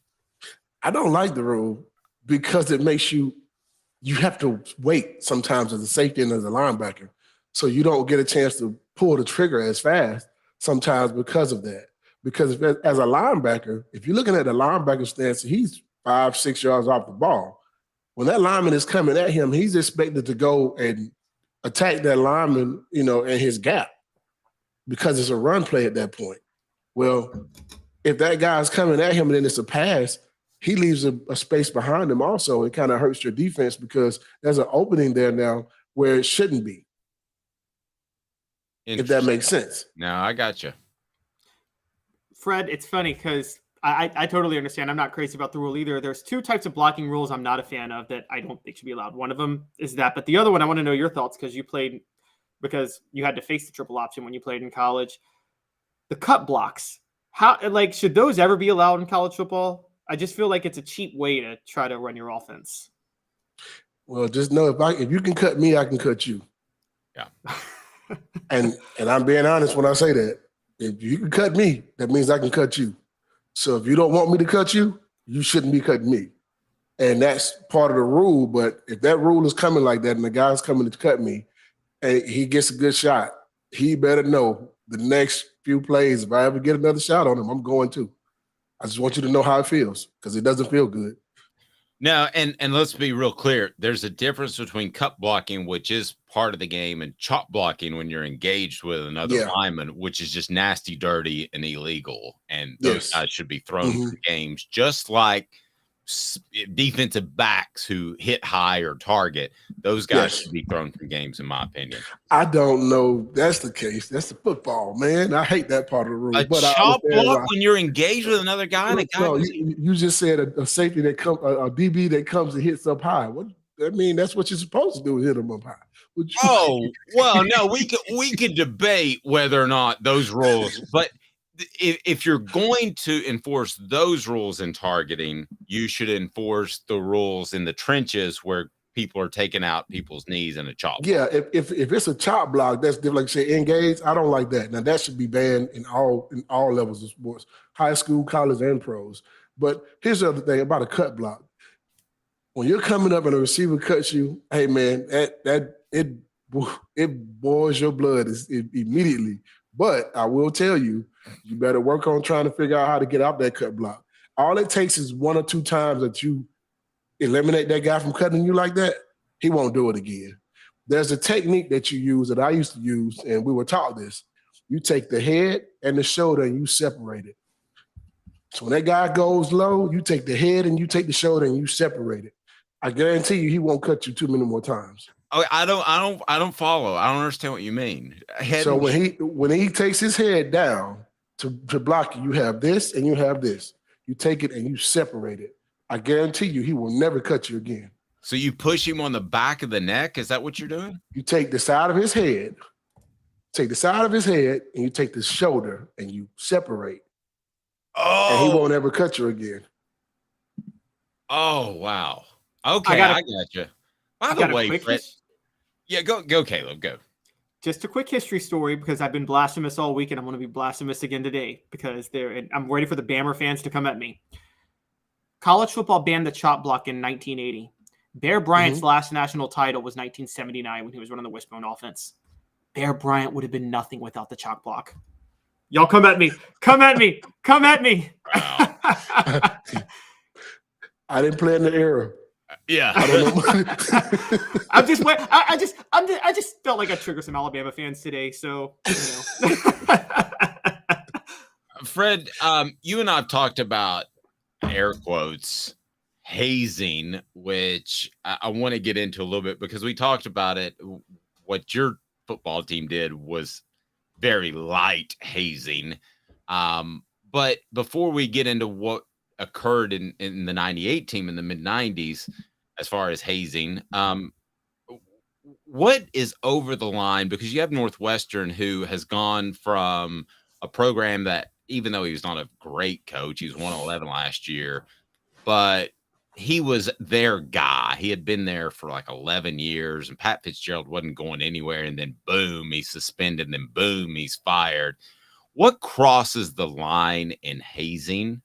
I don't like the rule because it makes you you have to wait sometimes as a safety and as a linebacker. So you don't get a chance to pull the trigger as fast sometimes because of that. Because as a linebacker, if you're looking at the linebacker stance, he's 5-6 yards off the ball. When that lineman is coming at him, he's expected to go and attack that lineman, in his gap because it's a run play at that point. Well, if that guy's coming at him and then it's a pass, he leaves a space behind him also. It kind of hurts your defense because there's an opening there now where it shouldn't be. If that makes sense. No, I got you. Fred, it's funny because I totally understand. I'm not crazy about the rule either. There's two types of blocking rules I'm not a fan of that I don't think should be allowed. One of them is that, but the other one, I want to know your thoughts because you had to face the triple option when you played in college. The cut blocks, should those ever be allowed in college football? I just feel like it's a cheap way to try to run your offense. Well, just know if you can cut me, I can cut you. Yeah. and I'm being honest when I say that. If you can cut me, that means I can cut you. So if you don't want me to cut you, you shouldn't be cutting me. And that's part of the rule. But if that rule is coming like that and the guy's coming to cut me and he gets a good shot, he better know the next few plays, if I ever get another shot on him, I'm going to. I just want you to know how it feels because it doesn't feel good. No, and let's be real clear. There's a difference between cut blocking, which is part of the game, and chop blocking when you're engaged with another lineman, which is just nasty, dirty, and illegal. And those guys should be thrown from games, just like defensive backs who hit high or target. Those guys should be thrown from games, in my opinion. I don't know. That's the case. That's the football, man. I hate that part of the rule. A chop block when you're engaged with another guy. You just said a safety that comes, a DB that comes and hits up high. What? I mean, that's what you're supposed to do, hit them up high. Oh, well, no, we could debate whether or not those rules, but if you're going to enforce those rules in targeting, you should enforce the rules in the trenches where people are taking out people's knees in a chop block. Yeah, if it's a chop block, that's different. Like say engage, I don't like that. Now that should be banned in all levels of sports, high school, college, and pros. But here's the other thing about a cut block. When you're coming up and a receiver cuts you, hey man, it boils your blood immediately. But I will tell you, you better work on trying to figure out how to get out that cut block. All it takes is 1 or 2 times that you eliminate that guy from cutting you like that, he won't do it again. There's a technique that you use that I used to use, and we were taught this. You take the head and the shoulder and you separate it. So when that guy goes low, you take the head and you take the shoulder and you separate it. I guarantee you he won't cut you too many more times. Oh, I don't follow. I don't understand what you mean. So when he takes his head down to block you, you have this and you have this. You take it and you separate it. I guarantee you he will never cut you again. So you push him on the back of the neck? Is that what you're doing? You take the side of his head, and you take the shoulder and you separate. Oh. And he won't ever cut you again. Oh, wow. Okay, I got you. By the way, Fred, go, Caleb, go. Just a quick history story because I've been blasphemous all week and I'm going to be blasphemous again today because I'm ready for the Bammer fans to come at me. College football banned the chop block in 1980. Bear Bryant's last national title was 1979 when he was running the wishbone offense. Bear Bryant would have been nothing without the chop block. Y'all come at me. Come at me. Come at me. Wow. I didn't play in the era. Yeah. I don't know. I just felt like I triggered some Alabama fans today. So, Fred, you and I have talked about air quotes hazing, which I want to get into a little bit because we talked about it. What your football team did was very light hazing. But before we get into what occurred in the 98 team in the mid 90s, as far as hazing, what is over the line? Because you have Northwestern who has gone from a program that, even though he was not a great coach, he was 111 last year, but he was their guy. He had been there for like 11 years, and Pat Fitzgerald wasn't going anywhere. And then boom, he's suspended. And then boom, he's fired. What crosses the line in hazing?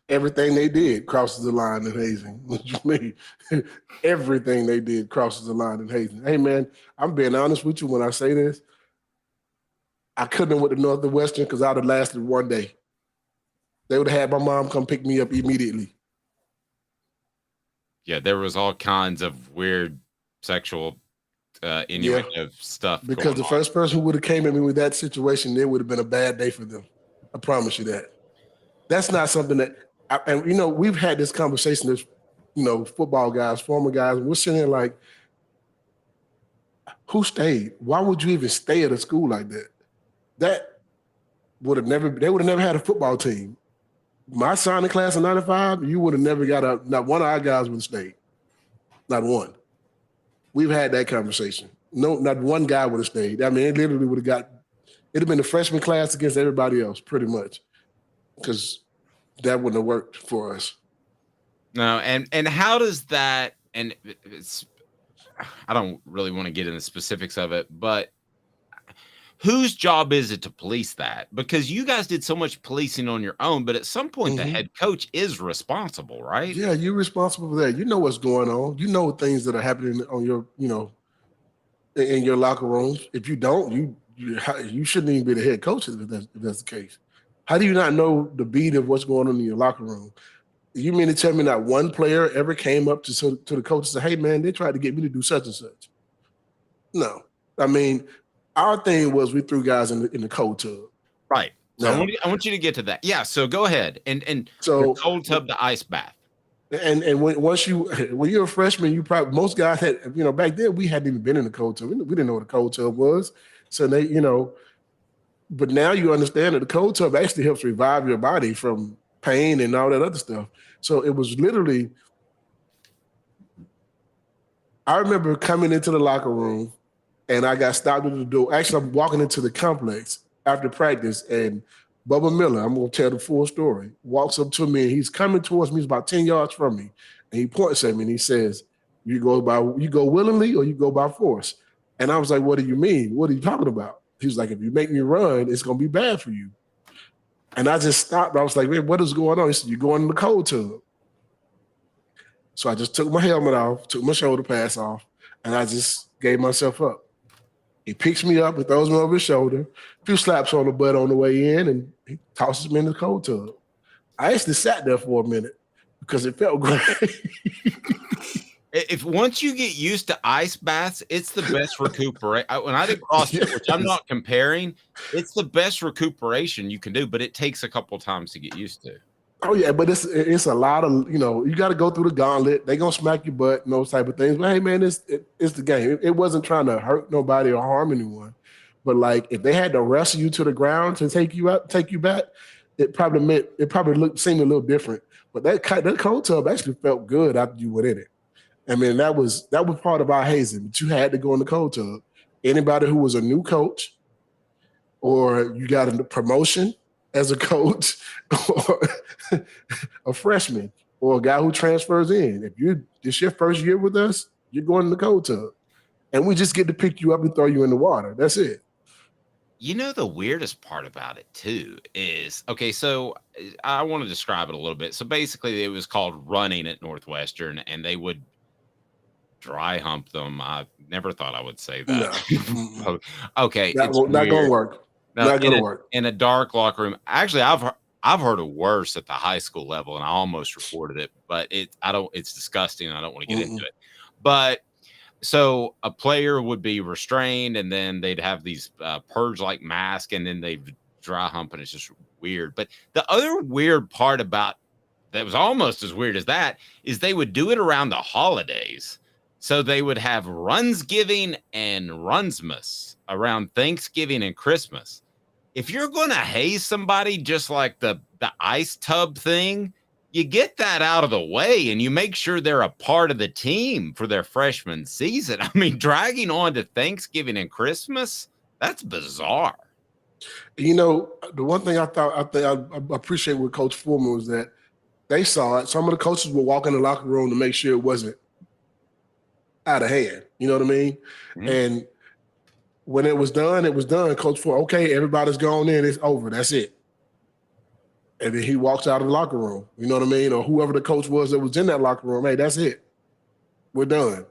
Everything they did crosses the line in hazing. What you mean? Everything they did crosses the line in hazing. Hey, man, I'm being honest with you when I say this. I couldn't have went to Northwestern because I'd have lasted one day. They would have had my mom come pick me up immediately. Yeah, there was all kinds of weird sexual innuendo stuff. Because the first person who would have came at me with that situation, it would have been a bad day for them. I promise you that. That's not something that, we've had this conversation as, football guys, former guys, and we're sitting there like, who stayed? Why would you even stay at a school like that? They would have never had a football team. My signing class in 95, you would have never not one of our guys would have stayed. Not one. We've had that conversation. No, not one guy would have stayed. I mean, it literally would have it'd have been the freshman class against everybody else, pretty much. Because that wouldn't have worked for us. No, and how does that, and I don't really want to get into the specifics of it, but whose job is it to police that? Because you guys did so much policing on your own, but at some point the head coach is responsible, right? Yeah, you're responsible for that. You know what's going on. You know things that are happening on your, in your locker rooms. If you don't, you shouldn't even be the head coach if that's the case. How do you not know the beat of what's going on in your locker room? You mean to tell me not one player ever came up to the coach and said, hey, man, they tried to get me to do such and such? No. I mean, our thing was we threw guys in the cold tub. Right. So I want you to get to that. Yeah. So go ahead and so cold tub to ice bath. And when you're a freshman, most guys had, back then we hadn't even been in the cold tub. We didn't know what a cold tub was. So they, but now you understand that the cold tub actually helps revive your body from pain and all that other stuff. So it was literally, I remember coming into the locker room and I got stopped at the door. Actually, I'm walking into the complex after practice and Bubba Miller, I'm going to tell the full story, walks up to me and he's coming towards me. He's about 10 yards from me. And he points at me and he says, you go willingly or you go by force? And I was like, what do you mean? What are you talking about? He was like, if you make me run, it's going to be bad for you. And I just stopped. I was like, man, what is going on? He said, you're going in the cold tub. So I just took my helmet off, took my shoulder pads off, and I just gave myself up. He picks me up and throws me over his shoulder, a few slaps on the butt on the way in, and he tosses me in the cold tub. I actually sat there for a minute because it felt great. If once you get used to ice baths, it's the best recuperation. When I did CrossFit, which I'm not comparing, it's the best recuperation you can do, but it takes a couple times to get used to. Oh yeah, but it's a lot of, you got to go through the gauntlet. They're gonna smack your butt and those type of things. But hey man, it's the game. It wasn't trying to hurt nobody or harm anyone. But like if they had to wrestle you to the ground to take you back, it probably seemed a little different. But that cold tub actually felt good after you went in it. I mean, that was part of our hazing, but you had to go in the cold tub. Anybody who was a new coach or you got a promotion as a coach or a freshman or a guy who transfers in, if this your first year with us, you're going in the cold tub. And we just get to pick you up and throw you in the water. That's it. The weirdest part about it too is, okay, so I want to describe it a little bit. So basically it was called running at Northwestern and they would dry hump them. I never thought I would say that. No. Okay. Not going to work. Not going to work. In a dark locker room. Actually, I've heard of worse at the high school level and I almost reported it, but it's disgusting. I don't want to get into it. But so a player would be restrained and then they'd have these purge-like masks and then they'd dry hump and it's just weird. But the other weird part about that was almost as weird as that is they would do it around the holidays. So they would have Runsgiving and Runsmas around Thanksgiving and Christmas. If you're going to haze somebody just like the ice tub thing, you get that out of the way and you make sure they're a part of the team for their freshman season. I mean, dragging on to Thanksgiving and Christmas, that's bizarre. The one thing I appreciate with Coach Foreman was that they saw it. Some of the coaches would walk in the locker room to make sure it wasn't out of hand. You know what I mean? Mm-hmm. And when it was done, Coach Foreman, okay, everybody's gone in, it's over. That's it. And then he walks out of the locker room. You know what I mean? Or whoever the coach was that was in that locker room. Hey, that's it. We're done.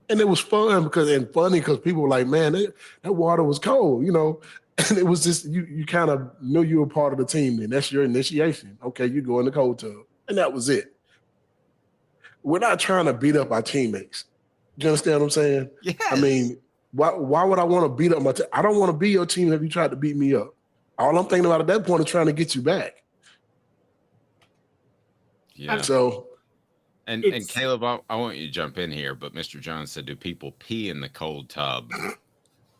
And it was fun funny because people were like, man, that water was cold, you know. And it was just, you kind of knew you were part of the team then. That's your initiation. Okay, you go in the cold tub. And that was it. We're not trying to beat up our teammates. Do you understand what I'm saying? Yes. I mean, why would I want to beat up my team? I don't want to be your team if you tried to beat me up. All I'm thinking about at that point is trying to get you back. Yeah. So, and Caleb, I want you to jump in here, but Mr. Jones said, "Do people pee in the cold tub?"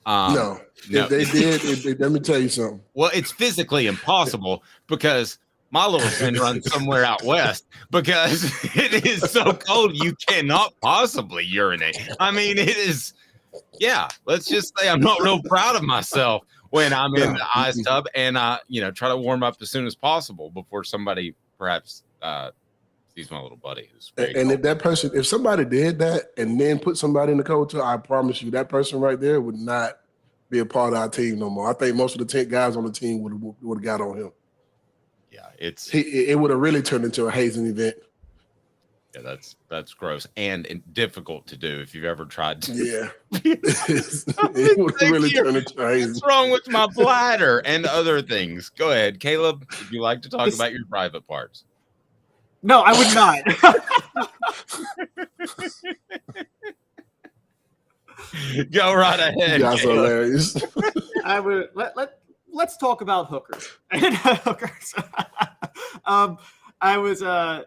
No. If they did, let me tell you something. Well, it's physically impossible because my little friend runs somewhere out west because it is so cold you cannot possibly urinate. I mean, it is. Yeah, let's just say I'm not real proud of myself when I'm in the ice tub, and I, try to warm up as soon as possible before somebody perhaps sees my little buddy who's very and cold. if somebody did that and then put somebody in the cold tub, I promise you that person right there would not be a part of our team no more. I think most of the 10 guys on the team would have got on him. Yeah, it would have really turned into a hazing event. Yeah, that's gross and difficult to do if you've ever tried to. Yeah, it would really turn into a hazing. What's wrong with my bladder and other things? Go ahead, Caleb. If you like to talk about your private parts. No, I would not. Go right ahead. That's hilarious. I would let's talk about hookers. Hookers. I was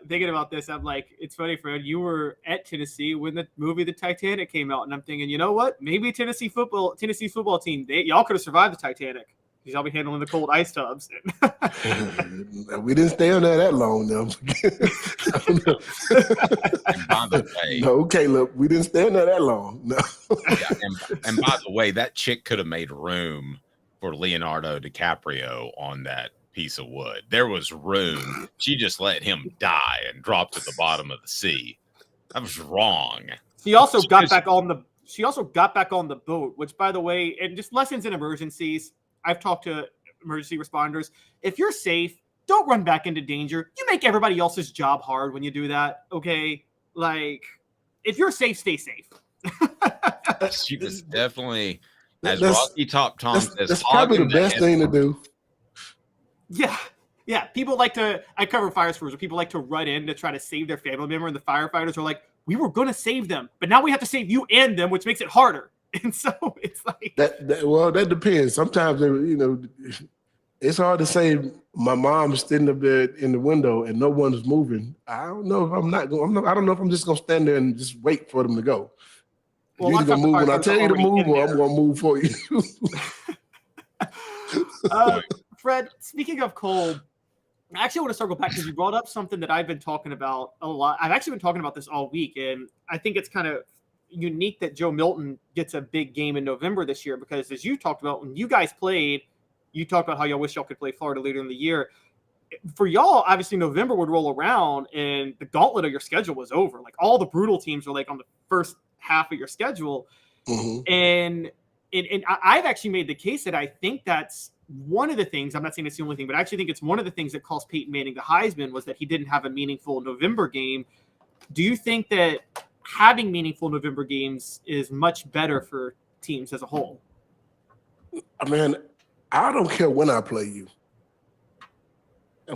thinking about this. I'm like, it's funny, Fred. You were at Tennessee when the movie The Titanic came out, and I'm thinking, you know what? Maybe Tennessee's football team, y'all could have survived the Titanic. Y'all be handling the cold ice tubs. We didn't stay on there that long, though. By the way, no, Caleb, we didn't stay on there that long. No. Yeah, and by the way, that chick could have made room for Leonardo DiCaprio on that piece of wood. There was room. She just let him die and drop to the bottom of the sea. That was wrong. She also got back on the boat, which, by the way, and just lessons in emergencies. I've talked to emergency responders. If you're safe, don't run back into danger. You make everybody else's job hard when you do that, okay? Like, if you're safe, stay safe. She was definitely, as Rocky Top Tom says, that's probably the best thing to do. Yeah. People like to, I cover fire stories where people like to run in to try to save their family member, and the firefighters are like, we were going to save them, but now we have to save you and them, which makes it harder. And so it's like that depends. Sometimes it's hard to say. My mom's sitting up there in the window and no one's moving. I don't know if I'm not going. I don't know if I'm just gonna stand there and just wait for them to go. Well, you're either gonna move when I tell you to move, or I'm gonna move for you. Fred, speaking of cold, I actually want to circle back because you brought up something that I've been talking about a lot. I've actually been talking about this all week, and I think it's kind of unique that Joe Milton gets a big game in November this year, because as you talked about, when you guys played, you talked about how y'all wish y'all could play Florida later in the year. For y'all, obviously November would roll around and the gauntlet of your schedule was over. Like, all the brutal teams were like on the first half of your schedule. Mm-hmm. And I've actually made the case that I think that's one of the things, I'm not saying it's the only thing, but I actually think it's one of the things that cost Peyton Manning the Heisman, was that he didn't have a meaningful November game. Do you think that having meaningful November games is much better for teams as a whole? I mean, I don't care when I play you.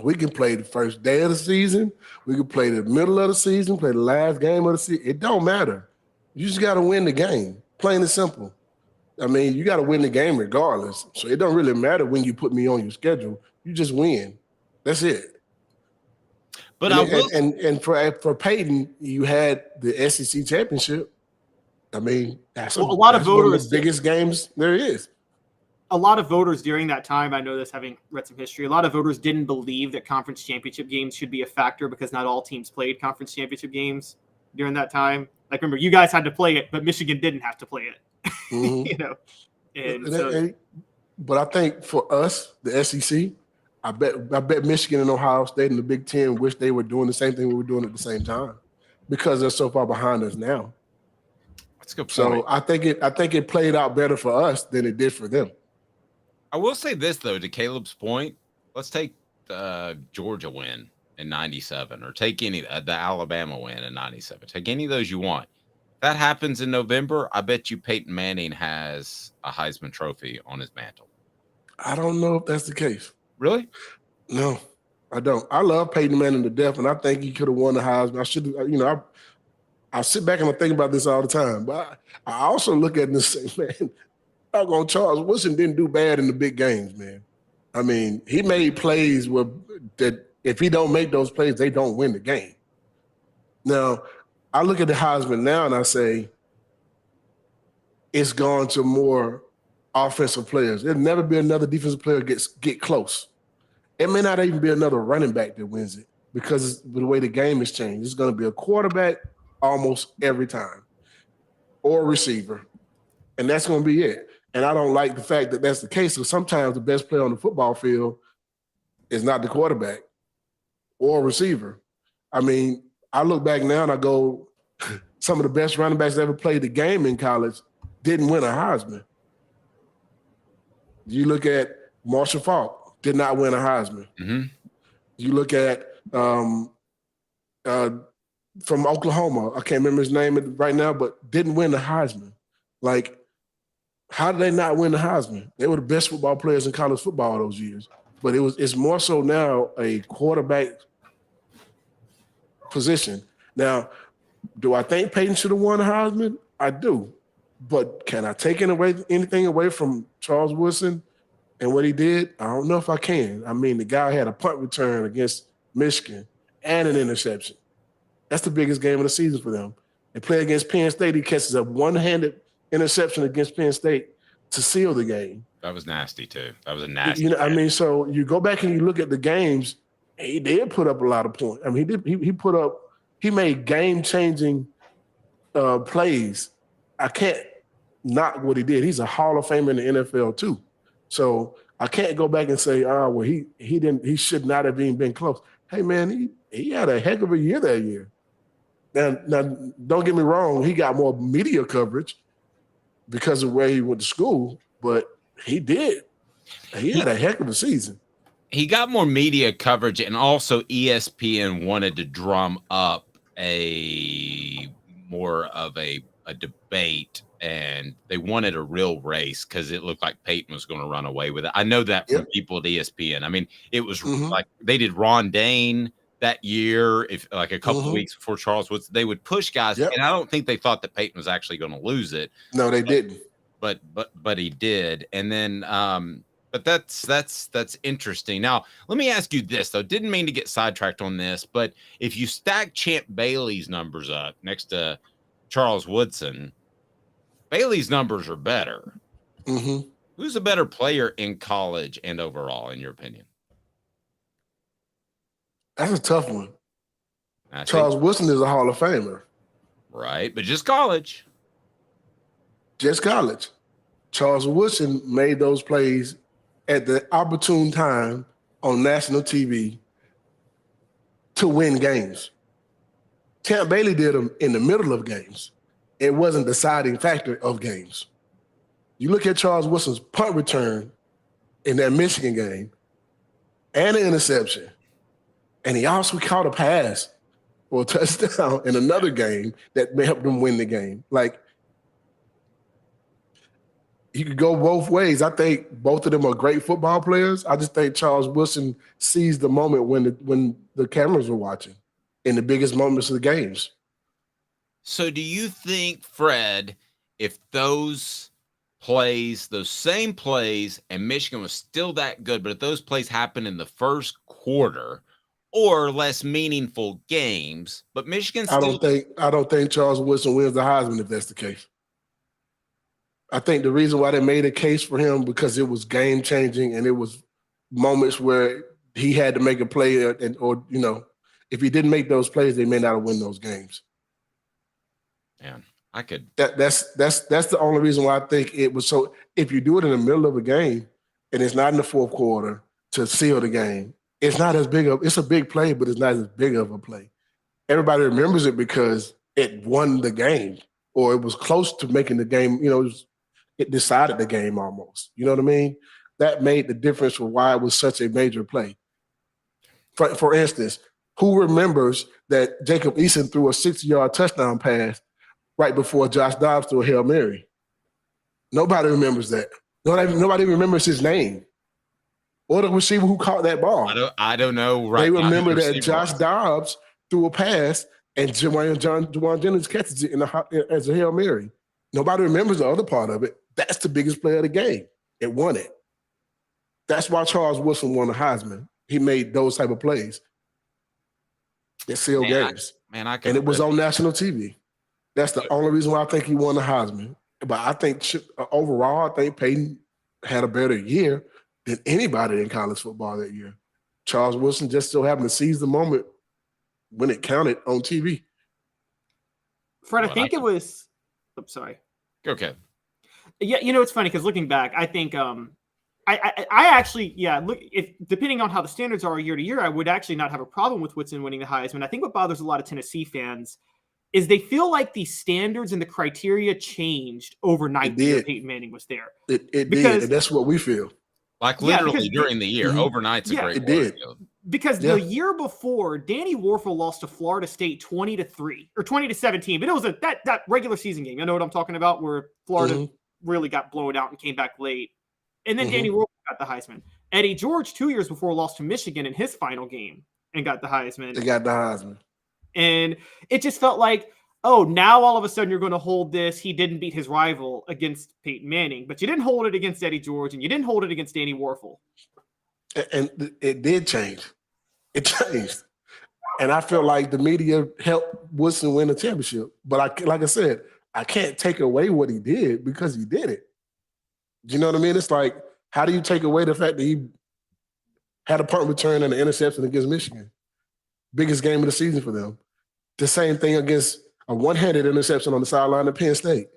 We can play the first day of the season. We can play the middle of the season, play the last game of the season. It don't matter. You just got to win the game, plain and simple. I mean, you got to win the game regardless. So it don't really matter when you put me on your schedule. You just win. That's it. But for Peyton, you had the SEC championship. I mean, that's a lot of voters. One of the biggest games there is. A lot of voters during that time, I know this having read some history, a lot of voters didn't believe that conference championship games should be a factor because not all teams played conference championship games during that time. Like, remember, you guys had to play it, but Michigan didn't have to play it. Mm-hmm. But I think for us, the SEC, I bet Michigan and Ohio State and the Big Ten wish they were doing the same thing we were doing at the same time, because they're so far behind us now. That's a good point. So I think it played out better for us than it did for them. I will say this, though, to Caleb's point. Let's take Georgia win in 97, or take any the Alabama win in 97. Take any of those you want. If that happens in November, I bet you Peyton Manning has a Heisman Trophy on his mantle. I don't know if that's the case. Really? No, I don't. I love Peyton Manning to death, and I think he could have won the Heisman. I should, I sit back and I think about this all the time. But I also look at this and say, man, doggone Charles Woodson didn't do bad in the big games, man. I mean, he made plays that if he don't make those plays, they don't win the game. Now, I look at the Heisman now and I say, it's gone to more offensive players. There'll never be another defensive player get close. It may not even be another running back that wins it because of the way the game has changed. It's going to be a quarterback almost every time or a receiver, and that's going to be it. And I don't like the fact that that's the case. So sometimes the best player on the football field is not the quarterback or a receiver. I mean, I look back now and I go, some of the best running backs that ever played the game in college didn't win a Heisman. You look at Marshall Faulk, did not win a Heisman. Mm-hmm. You look at from Oklahoma, I can't remember his name right now, but didn't win the Heisman. Like, how did they not win the Heisman? They were the best football players in college football those years. But it's more so now a quarterback position. Now, do I think Peyton should have won the Heisman? I do. But can I take anything away from Charles Woodson and what he did? I don't know if I can. I mean, the guy had a punt return against Michigan and an interception. That's the biggest game of the season for them. They play against Penn State. He catches a one-handed interception against Penn State to seal the game. That was nasty too. That was a nasty. I mean, so you go back and you look at the games. He did put up a lot of points. I mean, he made game-changing plays. I can't knock what he did. He's a Hall of Famer in the NFL too. So I can't go back and say, he should not have even been close. Hey man, he had a heck of a year that year. Now don't get me wrong, he got more media coverage because of where he went to school, but he did. He had a heck of a season. He got more media coverage, and also ESPN wanted to drum up more of a debate, and they wanted a real race because it looked like Peyton was going to run away with it. I know that from people at ESPN. I mean, it was like they did Ron Dane that year, if like a couple of weeks before Charles Woods, they would push guys, and I don't think they thought that Peyton was actually going to lose it. No, they didn't. But he did, and then but that's interesting. Now, let me ask you this though. Didn't mean to get sidetracked on this, but if you stack Champ Bailey's numbers up next to Charles Woodson, Bailey's numbers are better. Mm-hmm. Who's a better player in college and overall, in your opinion? That's a tough one. Charles Woodson is a Hall of Famer. Right, but just college. Just college. Charles Woodson made those plays at the opportune time on national TV to win games. Champ Bailey did them in the middle of games. It wasn't the deciding factor of games. You look at Charles Woodson's punt return in that Michigan game and an interception, and he also caught a pass or a touchdown in another game that helped them win the game. Like, you could go both ways. I think both of them are great football players. I just think Charles Woodson seized the moment when the cameras were watching in the biggest moments of the games. So do you think, Fred, if those same plays, and Michigan was still that good, but if those plays happened in the first quarter or less meaningful games, but Michigan still... I don't think Charles Woodson wins the Heisman if that's the case. I think the reason why they made a case for him because it was game changing and it was moments where he had to make a play, or if he didn't make those plays, they may not have won those games. Man, I could. That's the only reason why I think it was so. If you do it in the middle of a game and it's not in the fourth quarter to seal the game, it's not as big of. It's a big play, but it's not as big of a play. Everybody remembers it because it won the game, or it was close to making the game. It decided the game almost. You know what I mean? That made the difference for why it was such a major play. For instance, who remembers that Jacob Eason threw a 60-yard touchdown pass right before Josh Dobbs threw a Hail Mary? Nobody remembers that. Nobody remembers his name or the receiver who caught that ball. I don't know. Right. They now remember who the that Josh Dobbs threw a pass and Juwan Jennings catches it as a Hail Mary. Nobody remembers the other part of it. That's the biggest player of the game. It won it. That's why Charles Woodson won the Heisman. He made those type of plays. It sealed games. And it was on national TV. That's the only reason why I think he won the Heisman. But I think overall, I think Peyton had a better year than anybody in college football that year. Charles Woodson just so happened to seize the moment when it counted on TV. Fred, I think it was. I'm sorry. Okay. Yeah, it's funny because looking back, I think I actually, look, if depending on how the standards are year to year, I would actually not have a problem with Woodson winning the Heisman. I think what bothers a lot of Tennessee fans is they feel like the standards and the criteria changed overnight when Peyton Manning was there. It did, and that's what we feel. Like literally during the year, overnight's a great it did. Because the year before, Danny Warfel lost to Florida State 20-3 or 20-17, but it was that regular season game. You know what I'm talking about, where Florida really got blown out and came back late. And then Danny Warfel got the Heisman. Eddie George 2 years before lost to Michigan in his final game and got the Heisman. They got the Heisman. And it just felt like, oh, now all of a sudden you're going to hold this. He didn't beat his rival against Peyton Manning, but you didn't hold it against Eddie George and you didn't hold it against Danny Warfel. And it did change. It changed. And I feel like the media helped Woodson win the championship. But like I said, I can't take away what he did because he did it. You know what I mean? It's like, how do you take away the fact that he had a punt return and an interception against Michigan? Biggest game of the season for them. The same thing against a one-handed interception on the sideline of Penn State.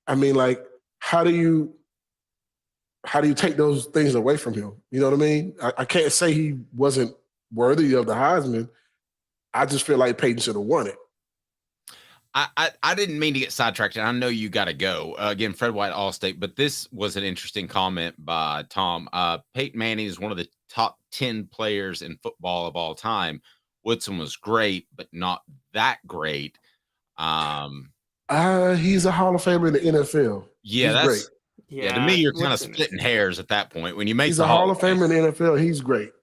I mean, like, how do you take those things away from him? You know what I mean? I can't say he wasn't worthy of the Heisman. I just feel like Peyton should have won it. I didn't mean to get sidetracked, and I know you got to go. Again, Fred White, Allstate, but this was an interesting comment by Tom. Peyton Manning is one of the top 10 players in football of all time. Woodson was great, but not that great. He's a Hall of Famer in the NFL. Yeah, he's great. Yeah, to me, you're kind of splitting hairs at that point. When you make he's a Hall of Famer in the NFL, he's great.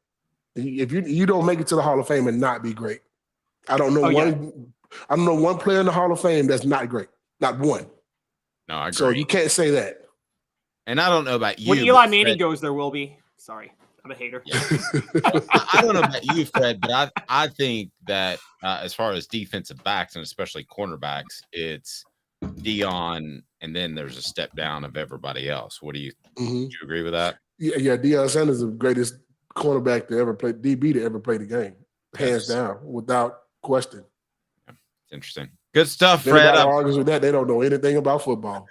If you don't make it to the Hall of Fame and not be great, I don't know I don't know one player in the Hall of Fame that's not great. Not one. No, I agree. So you can't say that. And I don't know about you. When Eli Manning goes, there will be. Sorry, I'm a hater. Yeah. I don't know about you, Fred, but I think that as far as defensive backs and especially cornerbacks, it's Deion, and then there's a step down of everybody else. What do you do? You agree with that? Yeah. Deion Sanders is the greatest cornerback to ever play, DB to ever play the game, hands down, without question. It's interesting. Good stuff, Fred. Anybody argues with that, they don't know anything about football.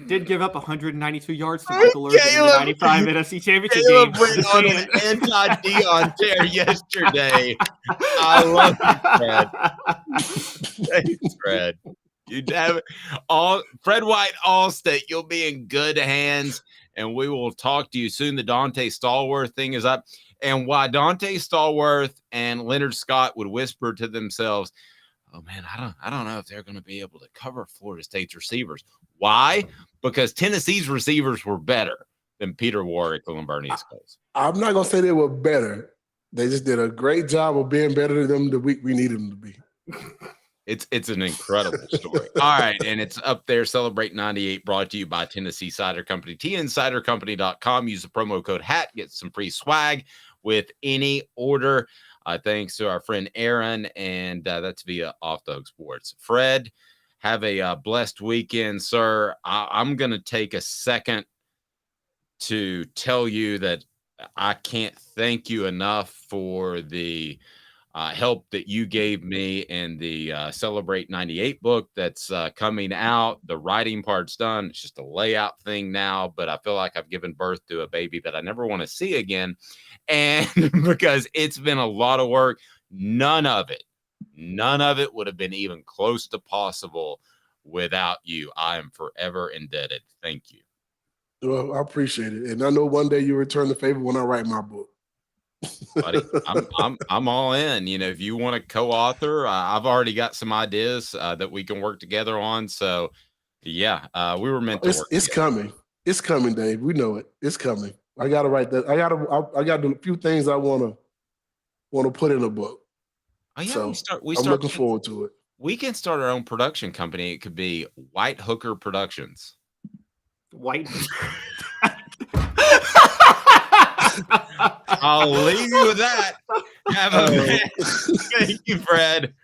Did give up 192 yards to Michael Irvin in the 95 NFC Championship game. Went on an anti-Deion tear yesterday. I love it, Fred. Thanks, Fred. You'd have Fred White, Allstate. You'll be in good hands, and we will talk to you soon. The Dante Stallworth thing is up. And why Dante Stallworth and Leonard Scott would whisper to themselves, oh, man, I don't know if they're going to be able to cover Florida State's receivers. Why? Because Tennessee's receivers were better than Peter Warrick and Bernice Coles. I'm not going to say they were better. They just did a great job of being better than them the week we needed them to be. It's an incredible story. All right, and it's up there. Celebrate 98, brought to you by Tennessee Cider Company. TNCiderCompany.com. Use the promo code HAT. Get some free swag with any order. Thanks to our friend Aaron, and that's via Off the Hook Sports. Fred, have a blessed weekend, sir. I'm going to take a second to tell you that I can't thank you enough for the help that you gave me in the Celebrate 98 book that's coming out. The writing part's done. It's just a layout thing now, but I feel like I've given birth to a baby that I never want to see again. And because it's been a lot of work, none of it would have been even close to possible without you. I am forever indebted. Thank you. Well, I appreciate it. And I know one day you return the favor when I write my book. buddy. I'm all in. You know, if you want to co-author, I've already got some ideas that we can work together on. So, yeah, we were meant to work. It's coming. It's coming, Dave. We know it. It's coming. I gotta write that. I gotta do a few things I wanna put in a book. Oh yeah, so I'm looking forward to it. We can start our own production company. It could be White Hooker Productions. White. I'll leave you with that. Thank you, Fred.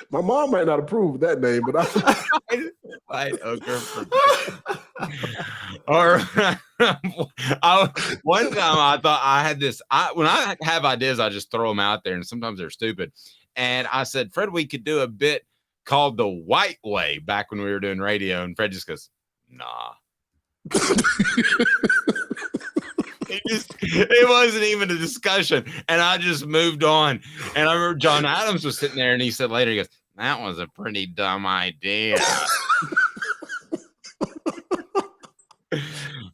My mom might not approve of that name, but White Hooker. Or one time I thought I had this. When I have ideas, I just throw them out there, and sometimes they're stupid. And I said, Fred, we could do a bit called the White Way back when we were doing radio, and Fred just goes, nah. It wasn't even a discussion, and I just moved on. And I remember John Adams was sitting there, and he said later, he goes, that was a pretty dumb idea.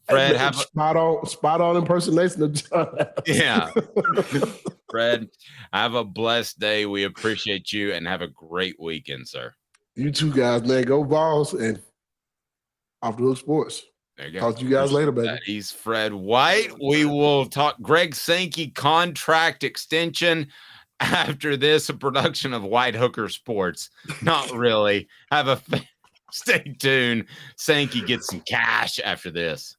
Fred, have spot on impersonation of John Adams. Yeah. Fred, have a blessed day. We appreciate you, and have a great weekend, sir. You too, guys, man. Go Vols and Off the Hook Sports. There you go. Talk to you guys later, baby. He's Fred White. We will talk Greg Sankey contract extension after this, a production of White Hooker Sports. Not really. Stay tuned. Sankey gets some cash after this.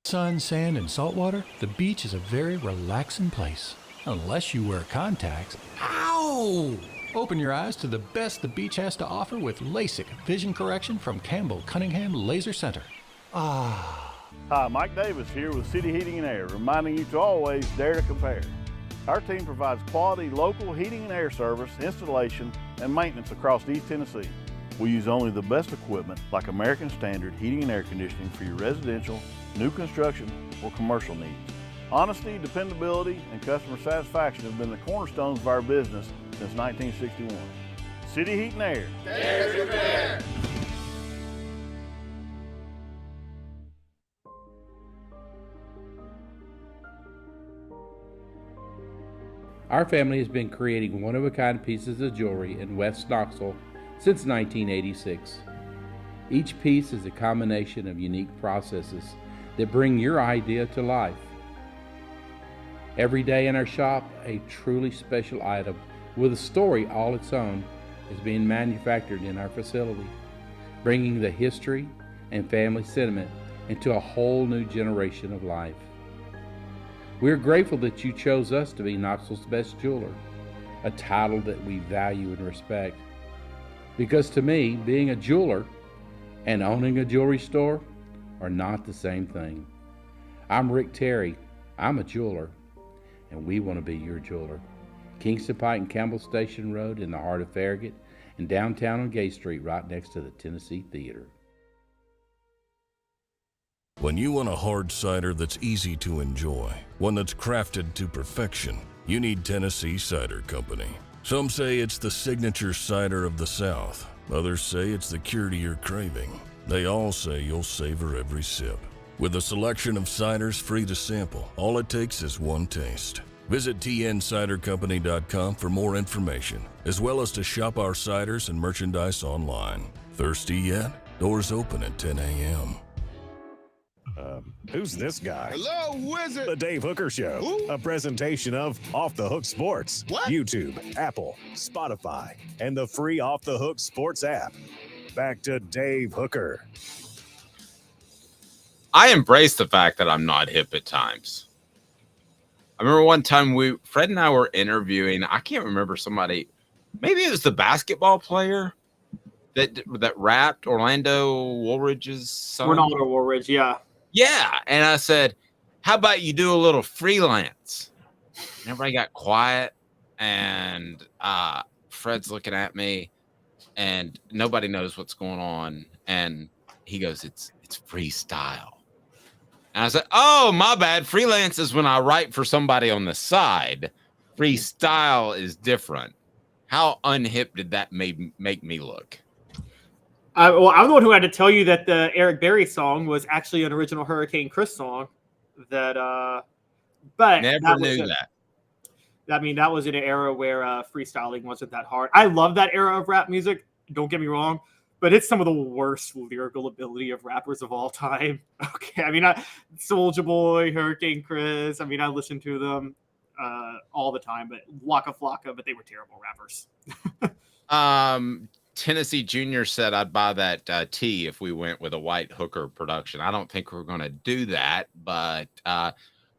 Sun, sand, and salt water, the beach is a very relaxing place. Unless you wear contacts. Ow! Open your eyes to the best the beach has to offer with LASIK vision correction from Campbell Cunningham Laser Center. Ah. Hi, Mike Davis here with City Heating and Air, reminding you to always dare to compare. Our team provides quality local heating and air service, installation, and maintenance across East Tennessee. We use only the best equipment like American Standard heating and air conditioning for your residential, new construction, or commercial needs. Honesty, dependability, and customer satisfaction have been the cornerstones of our business since 1961. City Heat and Air. Dare to compare. Our family has been creating one-of-a-kind pieces of jewelry in West Knoxville since 1986. Each piece is a combination of unique processes that bring your idea to life. Every day in our shop, a truly special item with a story all its own is being manufactured in our facility, bringing the history and family sentiment into a whole new generation of life. We're grateful that you chose us to be Knoxville's best jeweler, a title that we value and respect. Because to me, being a jeweler and owning a jewelry store are not the same thing. I'm Rick Terry. I'm a jeweler, and we want to be your jeweler. Kingston Pike and Campbell Station Road in the heart of Farragut, and downtown on Gay Street right next to the Tennessee Theater. When you want a hard cider that's easy to enjoy, one that's crafted to perfection, you need Tennessee Cider Company. Some say it's the signature cider of the South. Others say it's the cure to your craving. They all say you'll savor every sip. With a selection of ciders free to sample, all it takes is one taste. Visit tncidercompany.com for more information, as well as to shop our ciders and merchandise online. Thirsty yet? Doors open at 10 a.m. Who's this guy? Hello, wizard. The Dave Hooker Show, Who? a presentation of Off the Hook Sports. What? YouTube, Apple, Spotify, and the free Off the Hook Sports app. Back to Dave Hooker. I embrace the fact that I'm not hip at times. I remember one time Fred and I were interviewing, I can't remember somebody, maybe it was the basketball player that rapped, Orlando Woolridge's son. Ronaldo Woolridge, yeah. Yeah. And I said, how about you do a little freelance? And everybody got quiet, and Fred's looking at me, and nobody knows what's going on. And he goes, it's freestyle. And I said, oh, my bad. Freelance is when I write for somebody on the side. Freestyle is different. How unhip did that make me look? Well, I'm the one who had to tell you that the Eric Berry song was actually an original Hurricane Chris song. But Never knew that. I mean, that was in an era where freestyling wasn't that hard. I love that era of rap music. Don't get me wrong, but it's some of the worst lyrical ability of rappers of all time. Okay, I mean, Soulja Boy, Hurricane Chris. I mean, I listen to them all the time, but Waka Flocka, but they were terrible rappers. Tennessee Junior said I'd buy that tee if we went with a white Hooker production. I don't think we're going to do that, but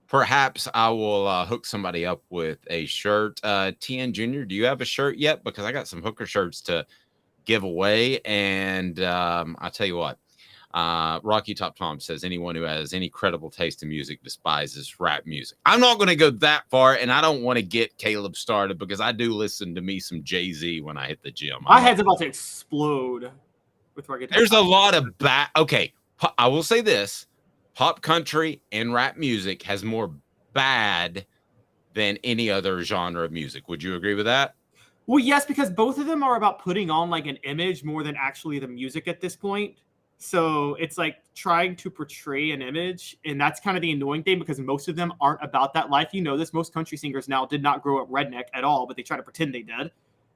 perhaps I will hook somebody up with a shirt. TN Junior, do you have a shirt yet? Because I got some Hooker shirts to give away. And I'll tell you what, Rocky Top Tom says anyone who has any credible taste in music despises rap music. I'm not going to go that far, and I don't want to get Caleb started because I do listen to me some Jay-Z when I hit the gym. My head's about to explode with Rocky Top. There's a lot of okay, I will say this. Pop country and rap music has more bad than any other genre of music. Would you agree with that? Well, yes, because both of them are about putting on like an image more than actually the music at this point. So it's like trying to portray an image. And that's kind of the annoying thing because most of them aren't about that life. You know this. Most country singers now did not grow up redneck at all, but they try to pretend they did.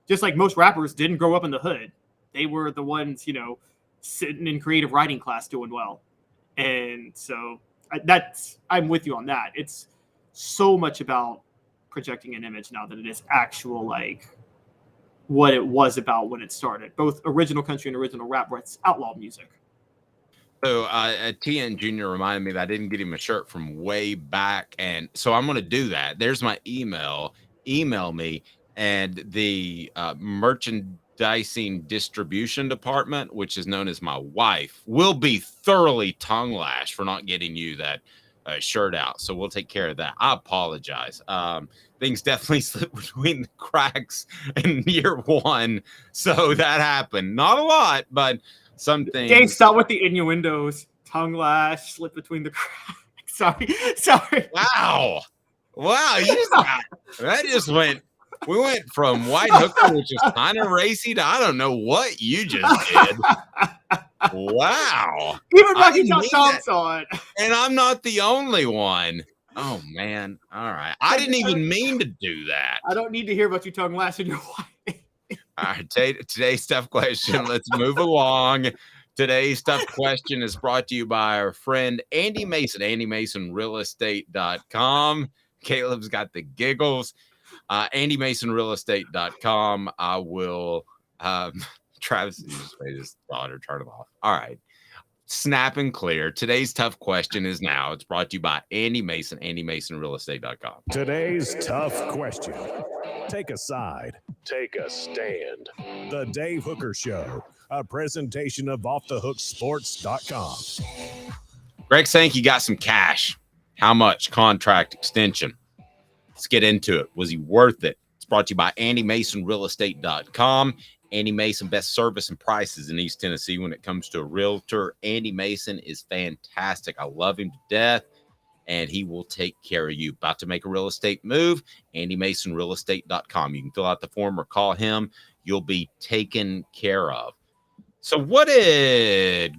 Just like most rappers didn't grow up in the hood. They were the ones, sitting in creative writing class doing well. And so I'm with you on that. It's so much about projecting an image now that it is actual, like what it was about when it started. Both original country and original rap were outlaw music. So TN Jr. reminded me that I didn't get him a shirt from way back. And so I'm going to do that. There's my email. Email me. And the merchandising distribution department, which is known as my wife, will be thoroughly tongue lashed for not getting you that shirt out. So we'll take care of that. I apologize. Things definitely slipped between the cracks in year one. So that happened. Not a lot, but some things. Dave, stop with the innuendos. Tongue lash, slip between the cracks. Sorry. Wow. That just went. We went from white Hooker, which is kind of racy, to I don't know what you just did. Wow. Even Rocky Tom saw it. And I'm not the only one. Oh, man. All right. I didn't even mean to do that. I don't need to hear about you tongue lashing your wife. All right. Today's tough question. Let's move along. Today's tough question is brought to you by our friend Andy Mason, AndyMasonRealEstate.com. Caleb's got the giggles. AndyMasonRealEstate.com. I will Travis just made his daughter turn it off. All right. Snap and clear. Today's tough question is now. It's brought to you by Andy Mason, AndyMasonRealEstate.com. Today's tough question. Take a side. Take a stand. The Dave Hooker Show, a presentation of OffTheHookSports.com. Greg Sankey got some cash. How much? Contract extension. Let's get into it. Was he worth it? It's brought to you by AndyMasonRealEstate.com. Andy Mason, best service and prices in East Tennessee when it comes to a realtor. Andy Mason is fantastic. I love him to death, and he will take care of you. About to make a real estate move? AndyMasonRealEstate.com. You can fill out the form or call him. You'll be taken care of. So what did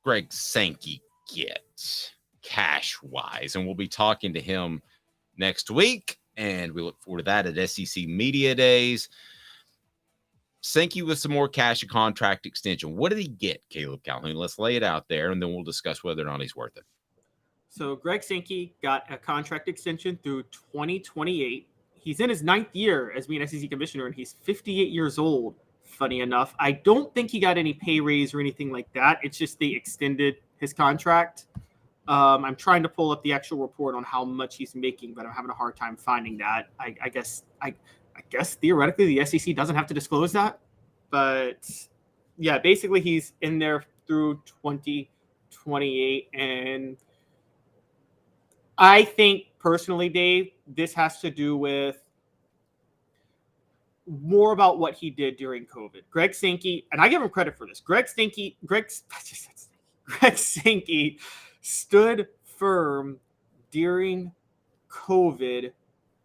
Greg Sankey get cash-wise? And we'll be talking to him next week, and we look forward to that at SEC Media Days. Sankey with some more cash, a contract extension. What did he get, Caleb Calhoun? Let's lay it out there, and then we'll discuss whether or not he's worth it. So Greg Sankey got a contract extension through 2028. He's in his 9th year as being SEC commissioner, and he's 58 years old, funny enough. I don't think he got any pay raise or anything like that. It's just they extended his contract. I'm trying to pull up the actual report on how much he's making, but I'm having a hard time finding that. I guess theoretically the SEC doesn't have to disclose that, but yeah, basically he's in there through 2028. And I think personally, Dave, this has to do with more about what he did during COVID. Greg Sankey, and I give him credit for this. Greg Sankey stood firm during COVID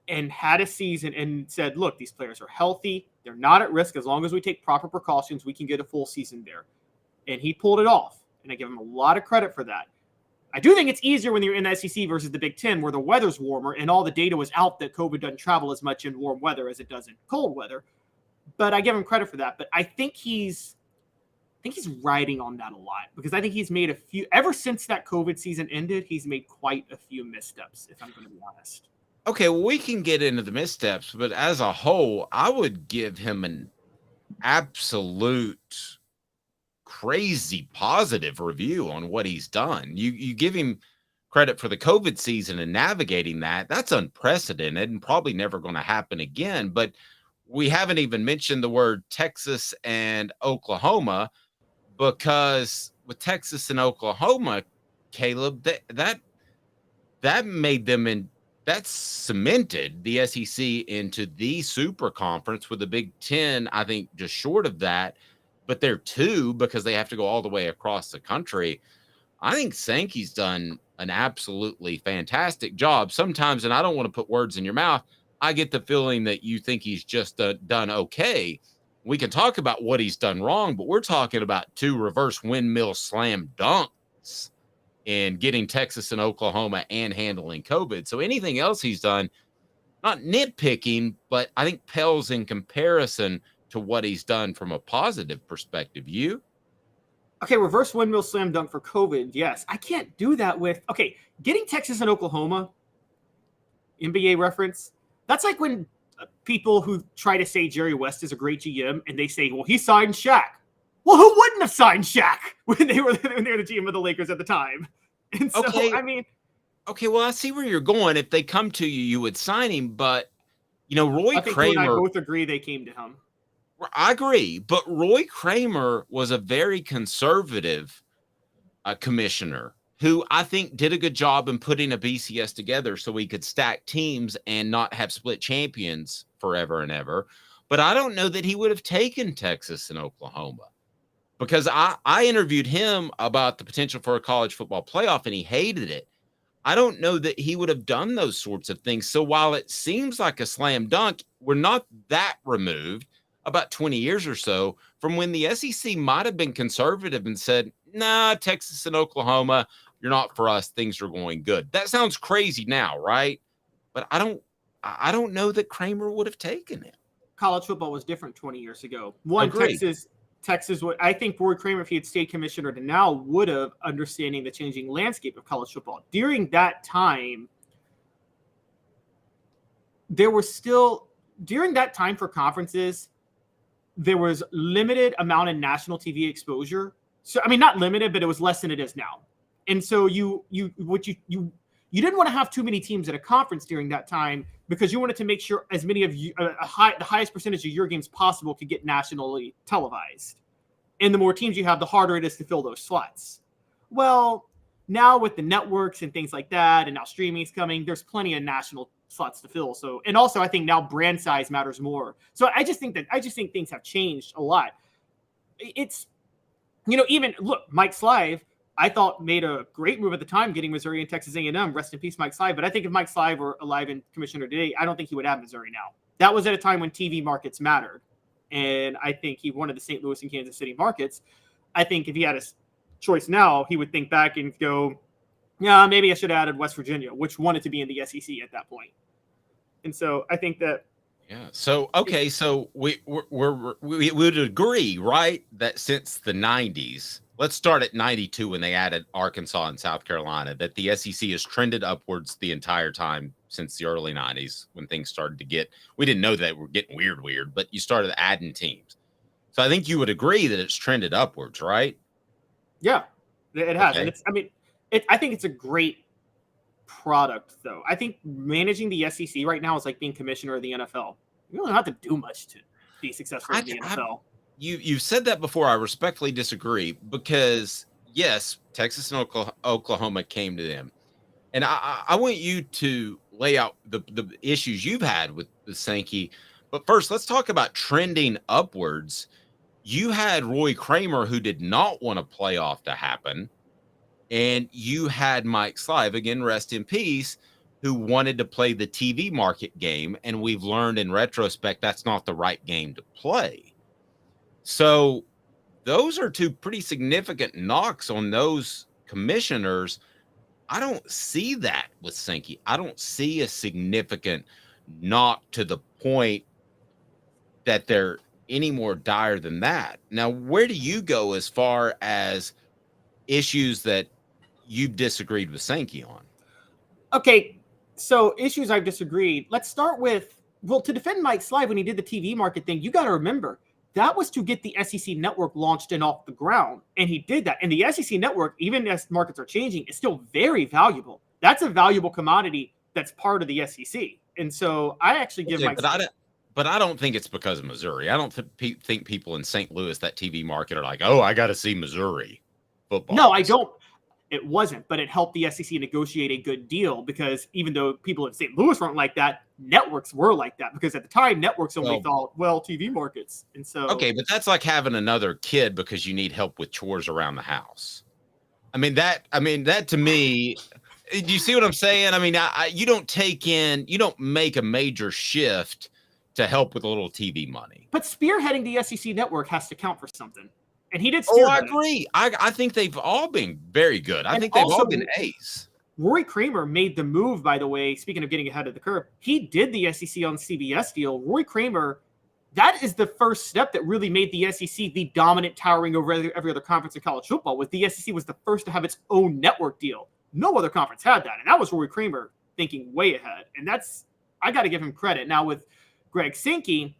and had a season and said, look, these players are healthy. They're not at risk. As long as we take proper precautions, we can get a full season there. and he pulled it off. And I give him a lot of credit for that. I do think it's easier when you're in the SEC versus the Big Ten, where the weather's warmer and all the data was out that COVID doesn't travel as much in warm weather as it does in cold weather. But I give him credit for that. But I think he's riding on that a lot, because I think he's made a few, ever since that COVID season ended, he's made quite a few missteps, if I'm going to be honest. Okay, well, we can get into the missteps, but as a whole, I would give him an absolute crazy positive review on what he's done. You give him credit for the COVID season and navigating that. That's unprecedented and probably never going to happen again. But we haven't even mentioned the word Texas and Oklahoma, because with Texas and Oklahoma, Caleb, that made them that cemented the SEC into the super conference, with the Big Ten, I think, just short of that. But they're two because they have to go all the way across the country. I think Sankey's done an absolutely fantastic job. Sometimes, and I don't want to put words in your mouth, I get the feeling that you think he's just done okay. We can talk about what he's done wrong, but we're talking about 2 reverse windmill slam dunks in getting Texas and Oklahoma and handling COVID. So anything else he's done, not nitpicking, but I think pales in comparison to what he's done from a positive perspective. You? Okay, reverse windmill slam dunk for COVID. Yes, I can't do that with, okay, getting Texas and Oklahoma, NBA reference. That's like when people who try to say Jerry West is a great GM and they say, well, he signed Shaq. Well, who wouldn't have signed Shaq when they were the GM of the Lakers at the time? And so, okay. I mean. Okay, well, I see where you're going. If they come to you, you would sign him. But, Roy I think Kramer. you and I both agree they came to him. I agree. But Roy Kramer was a very conservative commissioner who I think did a good job in putting a BCS together so we could stack teams and not have split champions forever and ever. But I don't know that he would have taken Texas and Oklahoma, because I interviewed him about the potential for a college football playoff and he hated it. I don't know that he would have done those sorts of things. So while it seems like a slam dunk, we're not that removed, about 20 years or so, from when the SEC might have been conservative and said, nah, Texas and Oklahoma, you're not for us. Things are going good. That sounds crazy now, right? But I don't know that Kramer would have taken it. College football was different 20 years ago. One, Agreed. Texas, what I think Roy Kramer, if he had stayed commissioner to now, would have, understanding the changing landscape of college football. During that time, during that time for conferences, there was limited amount of national TV exposure. So, I mean, not limited, but it was less than it is now. And so you didn't want to have too many teams at a conference during that time, because you wanted to make sure as many of you, the highest percentage of your games possible could get nationally televised. And the more teams you have, the harder it is to fill those slots. Well, now with the networks and things like that, and now streaming's coming, there's plenty of national slots to fill. So, and also I think now brand size matters more. So I just think things have changed a lot. It's, even look, Mike Slive, I thought made a great move at the time, getting Missouri and Texas A&M. Rest in peace, Mike Slive. But I think if Mike Slive were alive and commissioner today, I don't think he would have Missouri now. That was at a time when TV markets mattered. And I think he wanted the St. Louis and Kansas City markets. I think if he had a choice now, he would think back and go, yeah, maybe I should have added West Virginia, which wanted to be in the SEC at that point. And so I think that. Yeah. So, okay. So we would agree, right, that since the 90s, let's start at 92 when they added Arkansas and South Carolina, that the SEC has trended upwards the entire time since the early 90s, when things started to we didn't know that we're getting weird, but you started adding teams. So I think you would agree that it's trended upwards, right? Yeah, it has. Okay. And I think it's a great product, though. I think managing the SEC right now is like being commissioner of the NFL. You don't have to do much to be successful in the NFL. You've said that before. I respectfully disagree, because yes, Texas and Oklahoma came to them, and I want you to lay out the issues you've had with the Sankey. But first, let's talk about trending upwards. You had Roy Kramer, who did not want a playoff to happen, and you had Mike Slive, again, rest in peace, who wanted to play the TV market game, and we've learned in retrospect that's not the right game to play. So those are two pretty significant knocks on those commissioners. I don't see that with Sankey. I don't see a significant knock to the point that they're any more dire than that. Now, where do you go as far as issues that you've disagreed with Sankey on? Okay, so issues I've disagreed. Let's start with, well, to defend Mike Slive when he did the TV market thing, you got to remember, that was to get the SEC network launched and off the ground. And he did that. And the SEC network, even as markets are changing, is still very valuable. That's a valuable commodity that's part of the SEC. And so I actually give Mike Slive. But I don't think it's because of Missouri. I don't think people in St. Louis, that TV market, are like, oh, I got to see Missouri football. No, I don't. It wasn't, but it helped the SEC negotiate a good deal, because even though people in St. Louis weren't like that, networks were like that, because at the time networks only thought, well, TV markets. And so, okay, but that's like having another kid because you need help with chores around the house. I mean, that to me, do you see what I'm saying? I mean, you don't make a major shift to help with a little TV money. But spearheading the SEC network has to count for something. And he did. I agree. I think they've all been very good. I think they've all been A's. Rory Kramer made the move, by the way. Speaking of getting ahead of the curve, he did the SEC on CBS deal. Rory Kramer, that is the first step that really made the SEC the dominant, towering over every other conference in college football. Was the SEC was the first to have its own network deal. No other conference had that, and that was Rory Kramer thinking way ahead. And I got to give him credit. Now with Greg Sankey,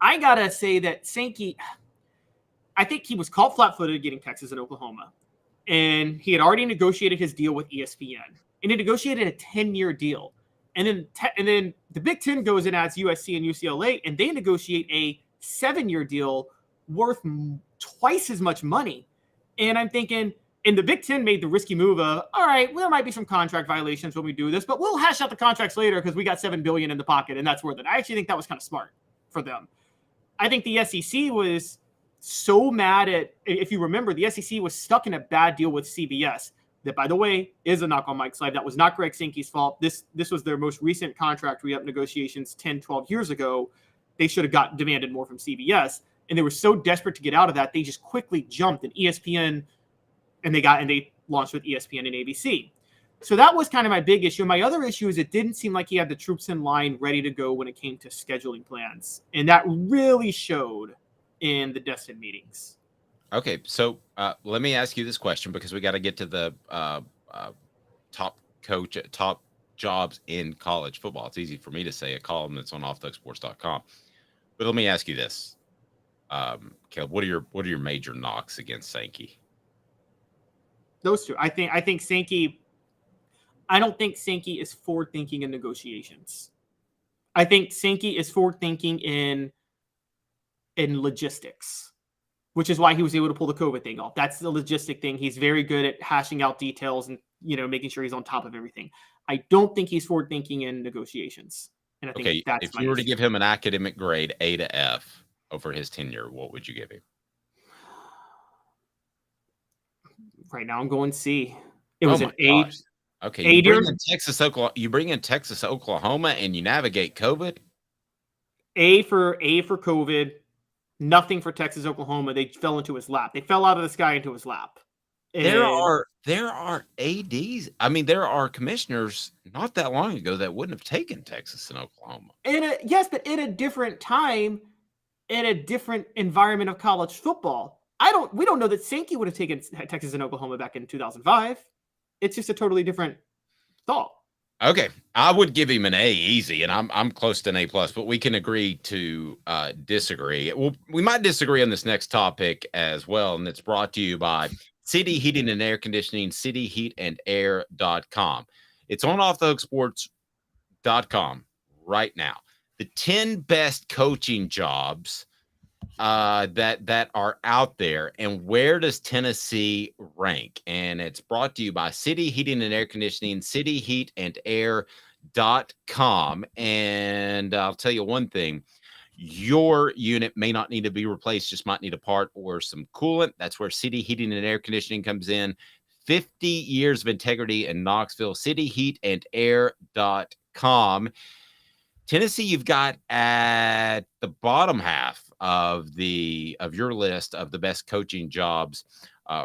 I gotta say that Sankey, I think he was caught flat-footed getting Texas and Oklahoma. And he had already negotiated his deal with ESPN. And he negotiated a 10-year deal. And then the Big Ten goes and adds USC and UCLA, and they negotiate a 7-year deal worth twice as much money. And I'm thinking, and the Big Ten made the risky move of, all right, well, there might be some contract violations when we do this, but we'll hash out the contracts later because we got $7 billion in the pocket, and that's worth it. I actually think that was kind of smart for them. I think the SEC was so mad at, if you remember, the SEC was stuck in a bad deal with CBS. That, by the way, is a knock on Mike Slive. That was not Greg Sankey's fault. This was their most recent contract re-up negotiations 10, 12 years ago. They should have demanded more from CBS, and they were so desperate to get out of that, they just quickly jumped in ESPN, and they launched with ESPN and ABC. So that was kind of my big issue. My other issue is it didn't seem like he had the troops in line ready to go when it came to scheduling plans, and that really showed in the Destin meetings. Okay, so let me ask you this question, because we got to get to the top jobs in college football. It's easy for me to say a column that's on offthehooksports.com, but let me ask you this, Caleb, what are your major knocks against Sankey? Those two. I think Sankey. I don't think Sankey is forward thinking in negotiations. I think Sankey is forward thinking in logistics, which is why he was able to pull the COVID thing off. That's the logistic thing. He's very good at hashing out details and, making sure he's on top of everything. I don't think he's forward thinking in negotiations. And I think that's if you were to give him an academic grade A to F over his tenure, what would you give him? Right now I'm going C. It was an A. Gosh. Okay, you bring in Texas, Oklahoma, and you navigate COVID. A for COVID. Nothing for Texas, Oklahoma. They fell into his lap. They fell out of the sky into his lap. And there are ADs. I mean, there are commissioners not that long ago that wouldn't have taken Texas and Oklahoma. Yes, but in a different time, in a different environment of college football. We don't know that Sankey would have taken Texas and Oklahoma back in 2005. It's just a totally different thought. Okay, I would give him an A easy, and I'm close to an A+, but we can agree to disagree. We might disagree on this next topic as well, and it's brought to you by City Heating and Air Conditioning, cityheatandair.com. It's on offthehooksports.com right now. The 10 best coaching jobs that are out there, and where does Tennessee rank? And it's brought to you by City Heating and Air Conditioning, cityheatandair.com. And I'll tell you one thing, your unit may not need to be replaced, just might need a part or some coolant. That's where City Heating and Air Conditioning comes in. 50 years of integrity in Knoxville, cityheatandair.com. Tennessee, you've got at the bottom half of your list of the best coaching jobs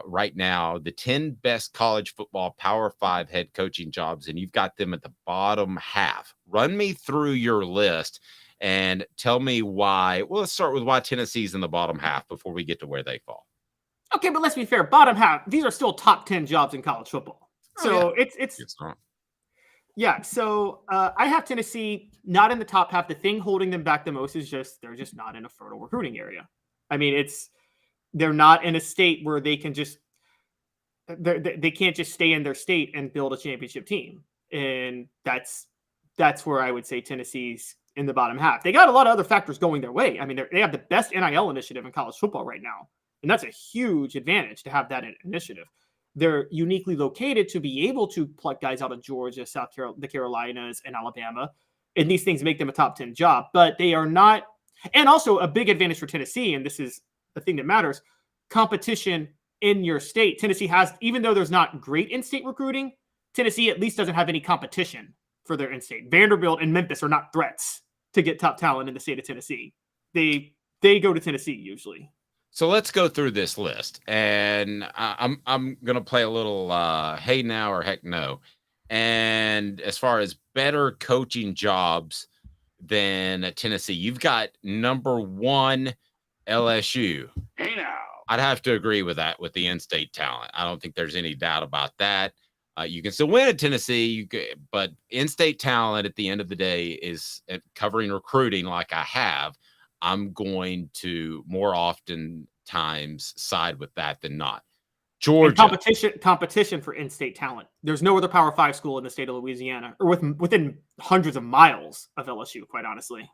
right now, the 10 best college football Power 5 head coaching jobs, and you've got them at the bottom half. Run me through your list and tell me why. Well, let's start with why Tennessee's in the bottom half before we get to where they fall. Okay, but let's be fair. Bottom half, these are still top 10 jobs in college football. So it's not. Yeah, so I have Tennessee not in the top half. The thing holding them back the most is they're just not in a fertile recruiting area. I mean, they're not in a state where they can they can't just stay in their state and build a championship team. And that's where I would say Tennessee's in the bottom half. They got a lot of other factors going their way. I mean, they have the best NIL initiative in college football right now. And that's a huge advantage to have that initiative. They're uniquely located to be able to pluck guys out of Georgia, South Carolina, the Carolinas, and Alabama. And these things make them a top 10 job, but they are not. And also a big advantage for Tennessee, and this is the thing that matters, competition in your state. Tennessee has, even though there's not great in-state recruiting, Tennessee at least doesn't have any competition for their in-state. Vanderbilt and Memphis are not threats to get top talent in the state of Tennessee. They go to Tennessee usually. So let's go through this list, and I'm going to play a little hey now or heck no. And as far as better coaching jobs than Tennessee, you've got number 1 LSU. Hey now. I'd have to agree with that with the in-state talent. I don't think there's any doubt about that. You can still win at Tennessee, but in-state talent at the end of the day is covering recruiting like I have. I'm going to more often times side with that than not. Georgia. And competition for in-state talent. There's no other Power 5 school in the state of Louisiana or within hundreds of miles of LSU, quite honestly.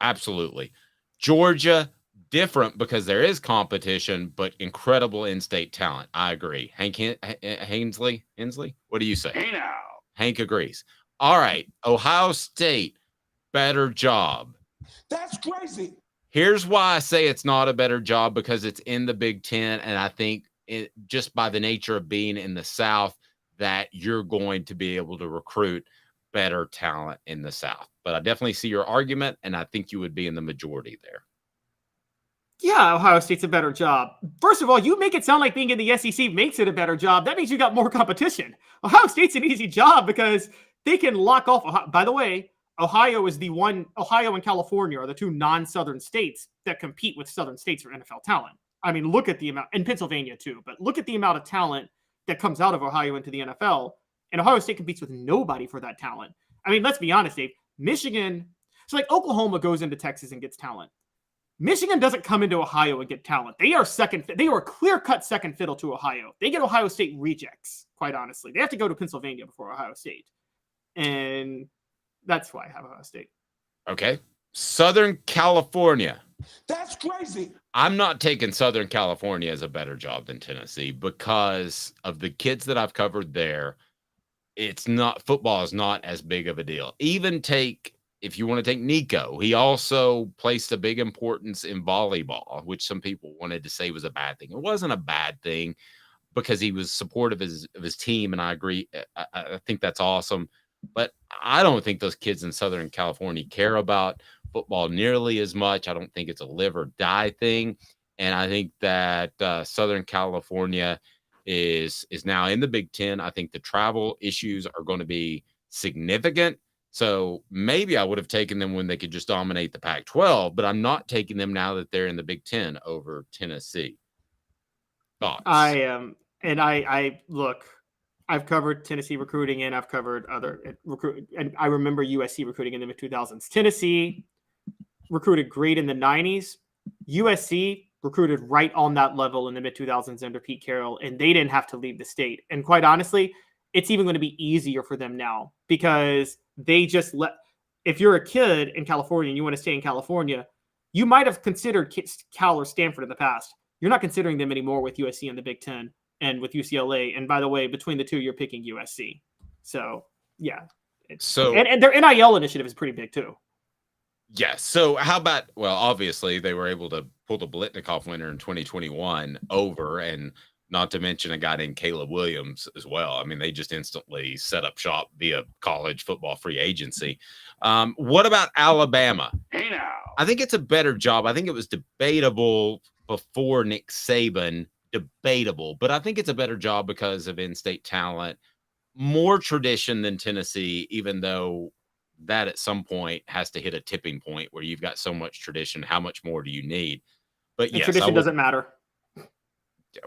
Absolutely. Georgia, different because there is competition, but incredible in-state talent. I agree. Hensley? What do you say? Hey now. Hank agrees. All right. Ohio State, better job. That's crazy. Here's why I say it's not a better job, because it's in the Big Ten, and I think just by the nature of being in the South that you're going to be able to recruit better talent in the South. But I definitely see your argument, and I think you would be in the majority there. Yeah, Ohio State's a better job. First of all, you make it sound like being in the SEC makes it a better job. That means you got more competition. Ohio State's an easy job because they can lock off. By the way, Ohio and California are the 2 non-Southern states that compete with Southern states for NFL talent. I mean, look at the amount, and Pennsylvania too, but look at the amount of talent that comes out of Ohio into the NFL, and Ohio State competes with nobody for that talent. I mean, let's be honest, Dave. Michigan, so like Oklahoma goes into Texas and gets talent. Michigan doesn't come into Ohio and get talent. They are a clear-cut second fiddle to Ohio. They get Ohio State rejects, quite honestly. They have to go to Pennsylvania before Ohio State. And that's why I have Ohio State. Okay. Southern California. That's crazy. I'm not taking Southern California as a better job than Tennessee because of the kids that I've covered there. Football is not as big of a deal. Even if you want to take Nico, he also placed a big importance in volleyball, which some people wanted to say was a bad thing. It wasn't a bad thing because he was supportive of his team, and I agree. I think that's awesome. But I don't think those kids in Southern California care about football nearly as much. I don't think it's a live or die thing. And I think that Southern California is now in the Big Ten. I think the travel issues are going to be significant. So maybe I would have taken them when they could just dominate the Pac-12, but I'm not taking them now that they're in the Big Ten over Tennessee. Thoughts? I am, and I look. I've covered Tennessee recruiting, and I've covered other recruit. And I remember USC recruiting in the mid-2000s. Tennessee recruited great in the 90s. USC recruited right on that level in the mid-2000s under Pete Carroll, and they didn't have to leave the state. And quite honestly, it's even going to be easier for them now because they just if you're a kid in California and you want to stay in California, you might have considered Cal or Stanford in the past. You're not considering them anymore with USC in the Big Ten. And with UCLA, and by the way, between the two, you're picking USC. So yeah. And their NIL initiative is pretty big too. Yes. So how about? Well, obviously they were able to pull the Biletnikoff winner in 2021 over, and not to mention a guy named Caleb Williams as well. I mean, they just instantly set up shop via college football free agency. What about Alabama? Hey now. I think it's a better job. I think it was debatable before Nick Saban, debatable, but I think it's a better job because of in-state talent, more tradition than Tennessee, even though that at some point has to hit a tipping point where you've got so much tradition. How much more do you need? But yes, tradition doesn't matter.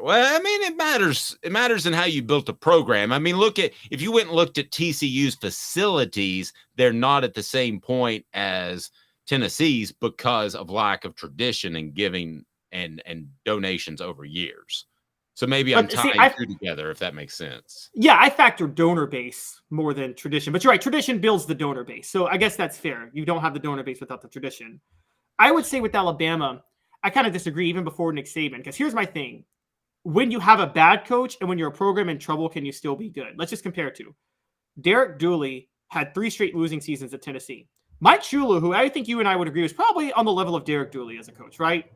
Well, I mean, it matters. It matters in how you built a program. I mean, if you went and looked at TCU's facilities, they're not at the same point as Tennessee's because of lack of tradition and giving and donations over years. So maybe I'm tying two together, if that makes sense. Yeah, I factor donor base more than tradition. But you're right, tradition builds the donor base. So I guess that's fair. You don't have the donor base without the tradition. I would say with Alabama, I kind of disagree even before Nick Saban, because here's my thing. When you have a bad coach and when you're a program in trouble, can you still be good? Let's just compare two. Derek Dooley had 3 straight losing seasons at Tennessee. Mike Shula, who I think you and I would agree was probably on the level of Derek Dooley as a coach, right?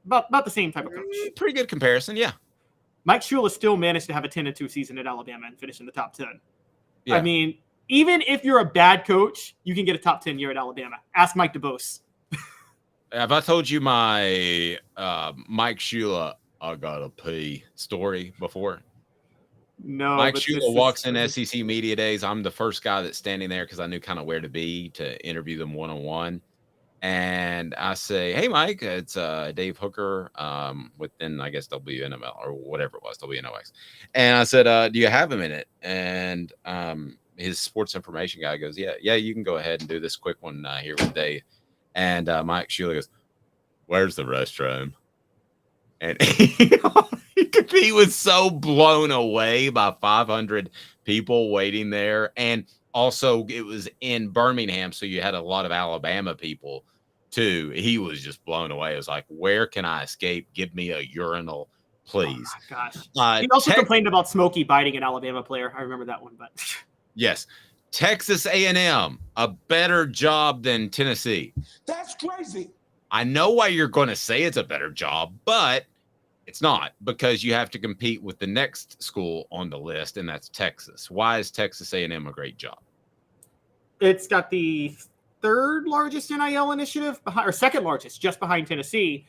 About the same type of coach. Pretty good comparison, yeah. Mike Shula still managed to have a 10-2 season at Alabama and finish in the top 10. Yeah. I mean, even if you're a bad coach, you can get a top 10 year at Alabama. Ask Mike DeBose. Have I told you my Mike Shula I gotta pee story before? No. Mike Shula walks in SEC Media Days. I'm the first guy that's standing there because I knew kind of where to be to interview them one-on-one. And I say, hey, Mike, it's Dave Hooker within, I guess, WNML or whatever it was, WNOX. And I said, do you have a minute? And his sports information guy goes, yeah, you can go ahead and do this quick one here with Dave. And Mike Shula goes, where's the restroom? And he was so blown away by 500 people waiting there. And also it was in Birmingham, so you had a lot of Alabama people too. He was just blown away. It was like, where can I escape? Give me a urinal, please. Oh my gosh. He also complained about Smokey biting an Alabama player. I remember that one, but yes. Texas A&M, a better job than Tennessee. That's crazy. I know why you're going to say it's a better job, but it's not, because you have to compete with the next school on the list, and that's Texas. Why is Texas A&M a great job? It's got the 3rd largest NIL initiative, or 2nd largest, just behind Tennessee.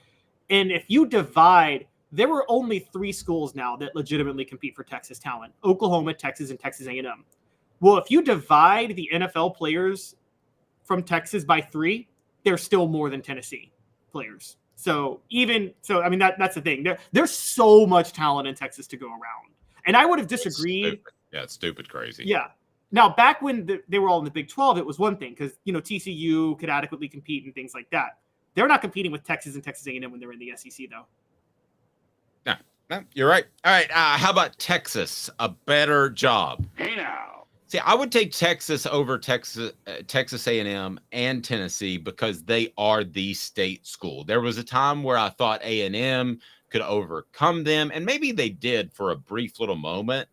And if you divide, there were only 3 schools now that legitimately compete for Texas talent: Oklahoma, Texas, and Texas A&M. Well, if you divide the NFL players from Texas by 3, there's still more than Tennessee players. So I mean, that's the thing. There's so much talent in Texas to go around. And I would have disagreed. It's stupid crazy. Yeah. Now, back when they were all in the Big 12, it was one thing because, TCU could adequately compete and things like that. They're not competing with Texas and Texas A&M when they're in the SEC, though. No, you're right. All right. How about Texas? A better job. Hey now. See, I would take Texas over Texas A&M and Tennessee because they are the state school. There was a time where I thought A&M could overcome them, and maybe they did for a brief little moment.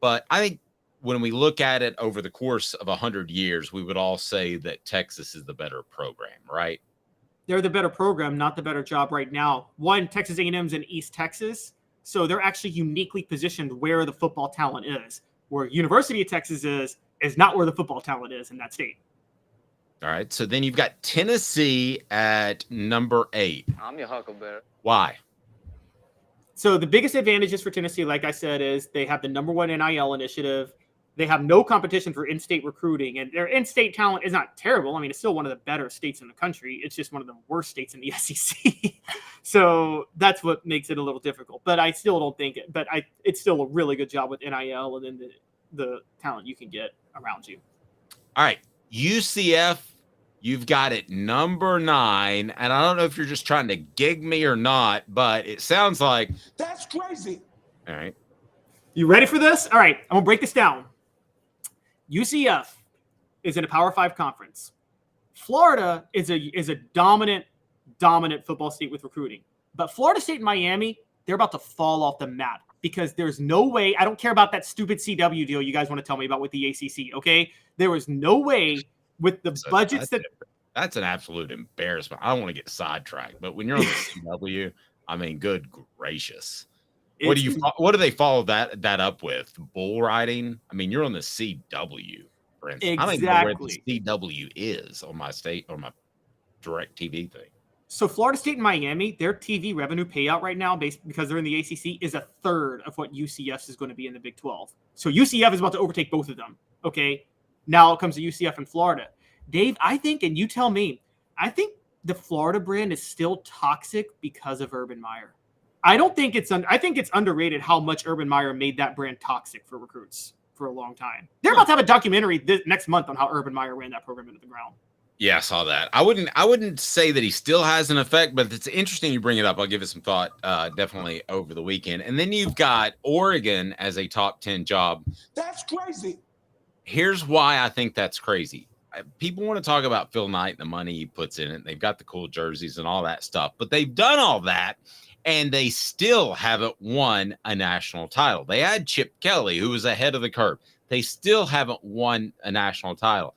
But I think when we look at it over the course of 100 years, we would all say that Texas is the better program, right? They're the better program, not the better job right now. One, Texas A&M's in East Texas, so they're actually uniquely positioned where the football talent is. Where University of Texas is not where the football talent is in that state. All right. So then you've got Tennessee at number 8. I'm your Huckleberry. Why? So the biggest advantages for Tennessee, like I said, is they have the number 1 NIL initiative. They have no competition for in-state recruiting, and their in-state talent is not terrible. I mean, it's still one of the better states in the country. It's just one of the worst states in the SEC. So that's what makes it a little difficult. But I still don't think it. But it's still a really good job with NIL and then the talent you can get around you. All right, UCF, you've got it number 9, and I don't know if you're just trying to gig me or not, but it sounds like that's crazy. All right, you ready for this? All right, I'm gonna break this down. UCF is in a Power 5 conference. Florida is a dominant football state with recruiting. But Florida State and Miami, they're about to fall off the map because there's no way. I don't care about that stupid CW deal you guys want to tell me about with the ACC, okay? There was no way with the budgets that's an absolute embarrassment. I don't want to get sidetracked, but when you're on the CW, I mean, good gracious. What do they follow that up with? Bull riding? I mean, you're on the CW, for instance. Exactly. I don't even know where the CW is on my state or my direct TV thing. So Florida State and Miami, their TV revenue payout right now, because they're in the ACC, is a third of what UCF is going to be in the Big 12. So UCF is about to overtake both of them. Okay, now it comes to UCF and Florida. Dave, I think, and you tell me, I think the Florida brand is still toxic because of Urban Meyer. I think it's underrated how much Urban Meyer made that brand toxic for recruits for a long time. They're about to have a documentary next month on how Urban Meyer ran that program into the ground. Yeah, I saw that. I wouldn't say that he still has an effect, but it's interesting you bring it up. I'll give it some thought definitely over the weekend. And then you've got Oregon as a top 10 job. That's crazy. Here's why I think that's crazy. People want to talk about Phil Knight and the money he puts in it. They've got the cool jerseys and all that stuff, but they've done all that, and they still haven't won a national title. They had Chip Kelly, who was ahead of the curve. They still haven't won a national title.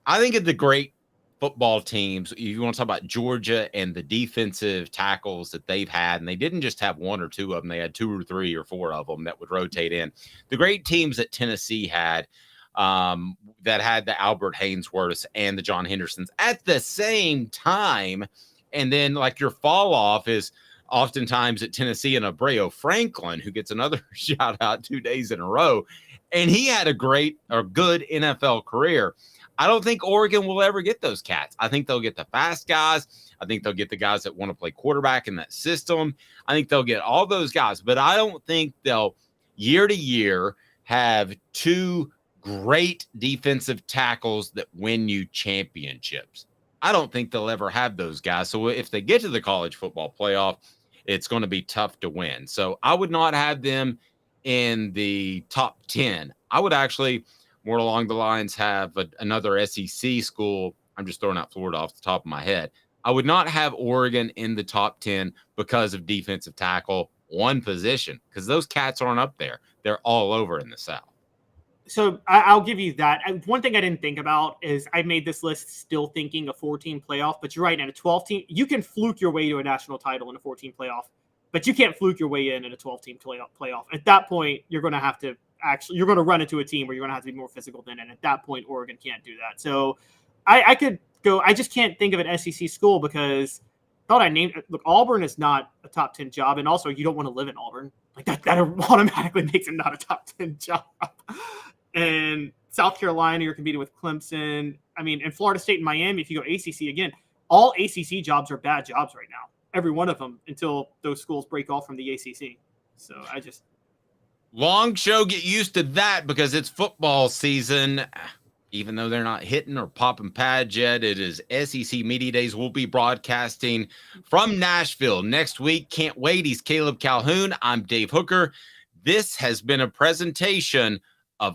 I think of the great football teams, if you want to talk about Georgia and the defensive tackles that they've had, and they didn't just have one or two of them, they had 2 or 3 or 4 of them that would rotate in. The great teams that Tennessee had, that had the Albert Haynesworths and the John Hendersons at the same time. And then like your fall off is oftentimes at Tennessee and Abreu Franklin, who gets another shout out 2 days in a row. And he had a good NFL career. I don't think Oregon will ever get those cats. I think they'll get the fast guys. I think they'll get the guys that want to play quarterback in that system. I think they'll get all those guys, but I don't think they'll year to year have 2 great defensive tackles that win you championships. I don't think they'll ever have those guys. So if they get to the college football playoff, it's going to be tough to win. So I would not have them in the top 10. I would actually more along the lines have another SEC school. I'm just throwing out Florida off the top of my head. I would not have Oregon in the top 10 because of defensive tackle, one position, because those cats aren't up there. They're all over in the South. So I'll give you that. One thing I didn't think about is I made this list still thinking a 14 playoff, but you're right. In a 12 team, you can fluke your way to a national title in a 14 playoff, but you can't fluke your way in a 12 team playoff. At that point, you're going to have to you're going to run into a team where you're going to have to be more physical than, and at that point, Oregon can't do that. So I could go, I just can't think of an SEC school because look, Auburn is not a top 10 job. And also you don't want to live in Auburn. Like that automatically makes it not a top 10 job. And South Carolina, you're competing with Clemson. I mean, and Florida State and Miami, if you go ACC again, all ACC jobs are bad jobs right now. Every one of them until those schools break off from the ACC. So Long show, get used to that because it's football season. Even though they're not hitting or popping pads yet, it is SEC Media Days. We'll be broadcasting from Nashville next week. Can't wait. He's Caleb Calhoun. I'm Dave Hooker. This has been a presentation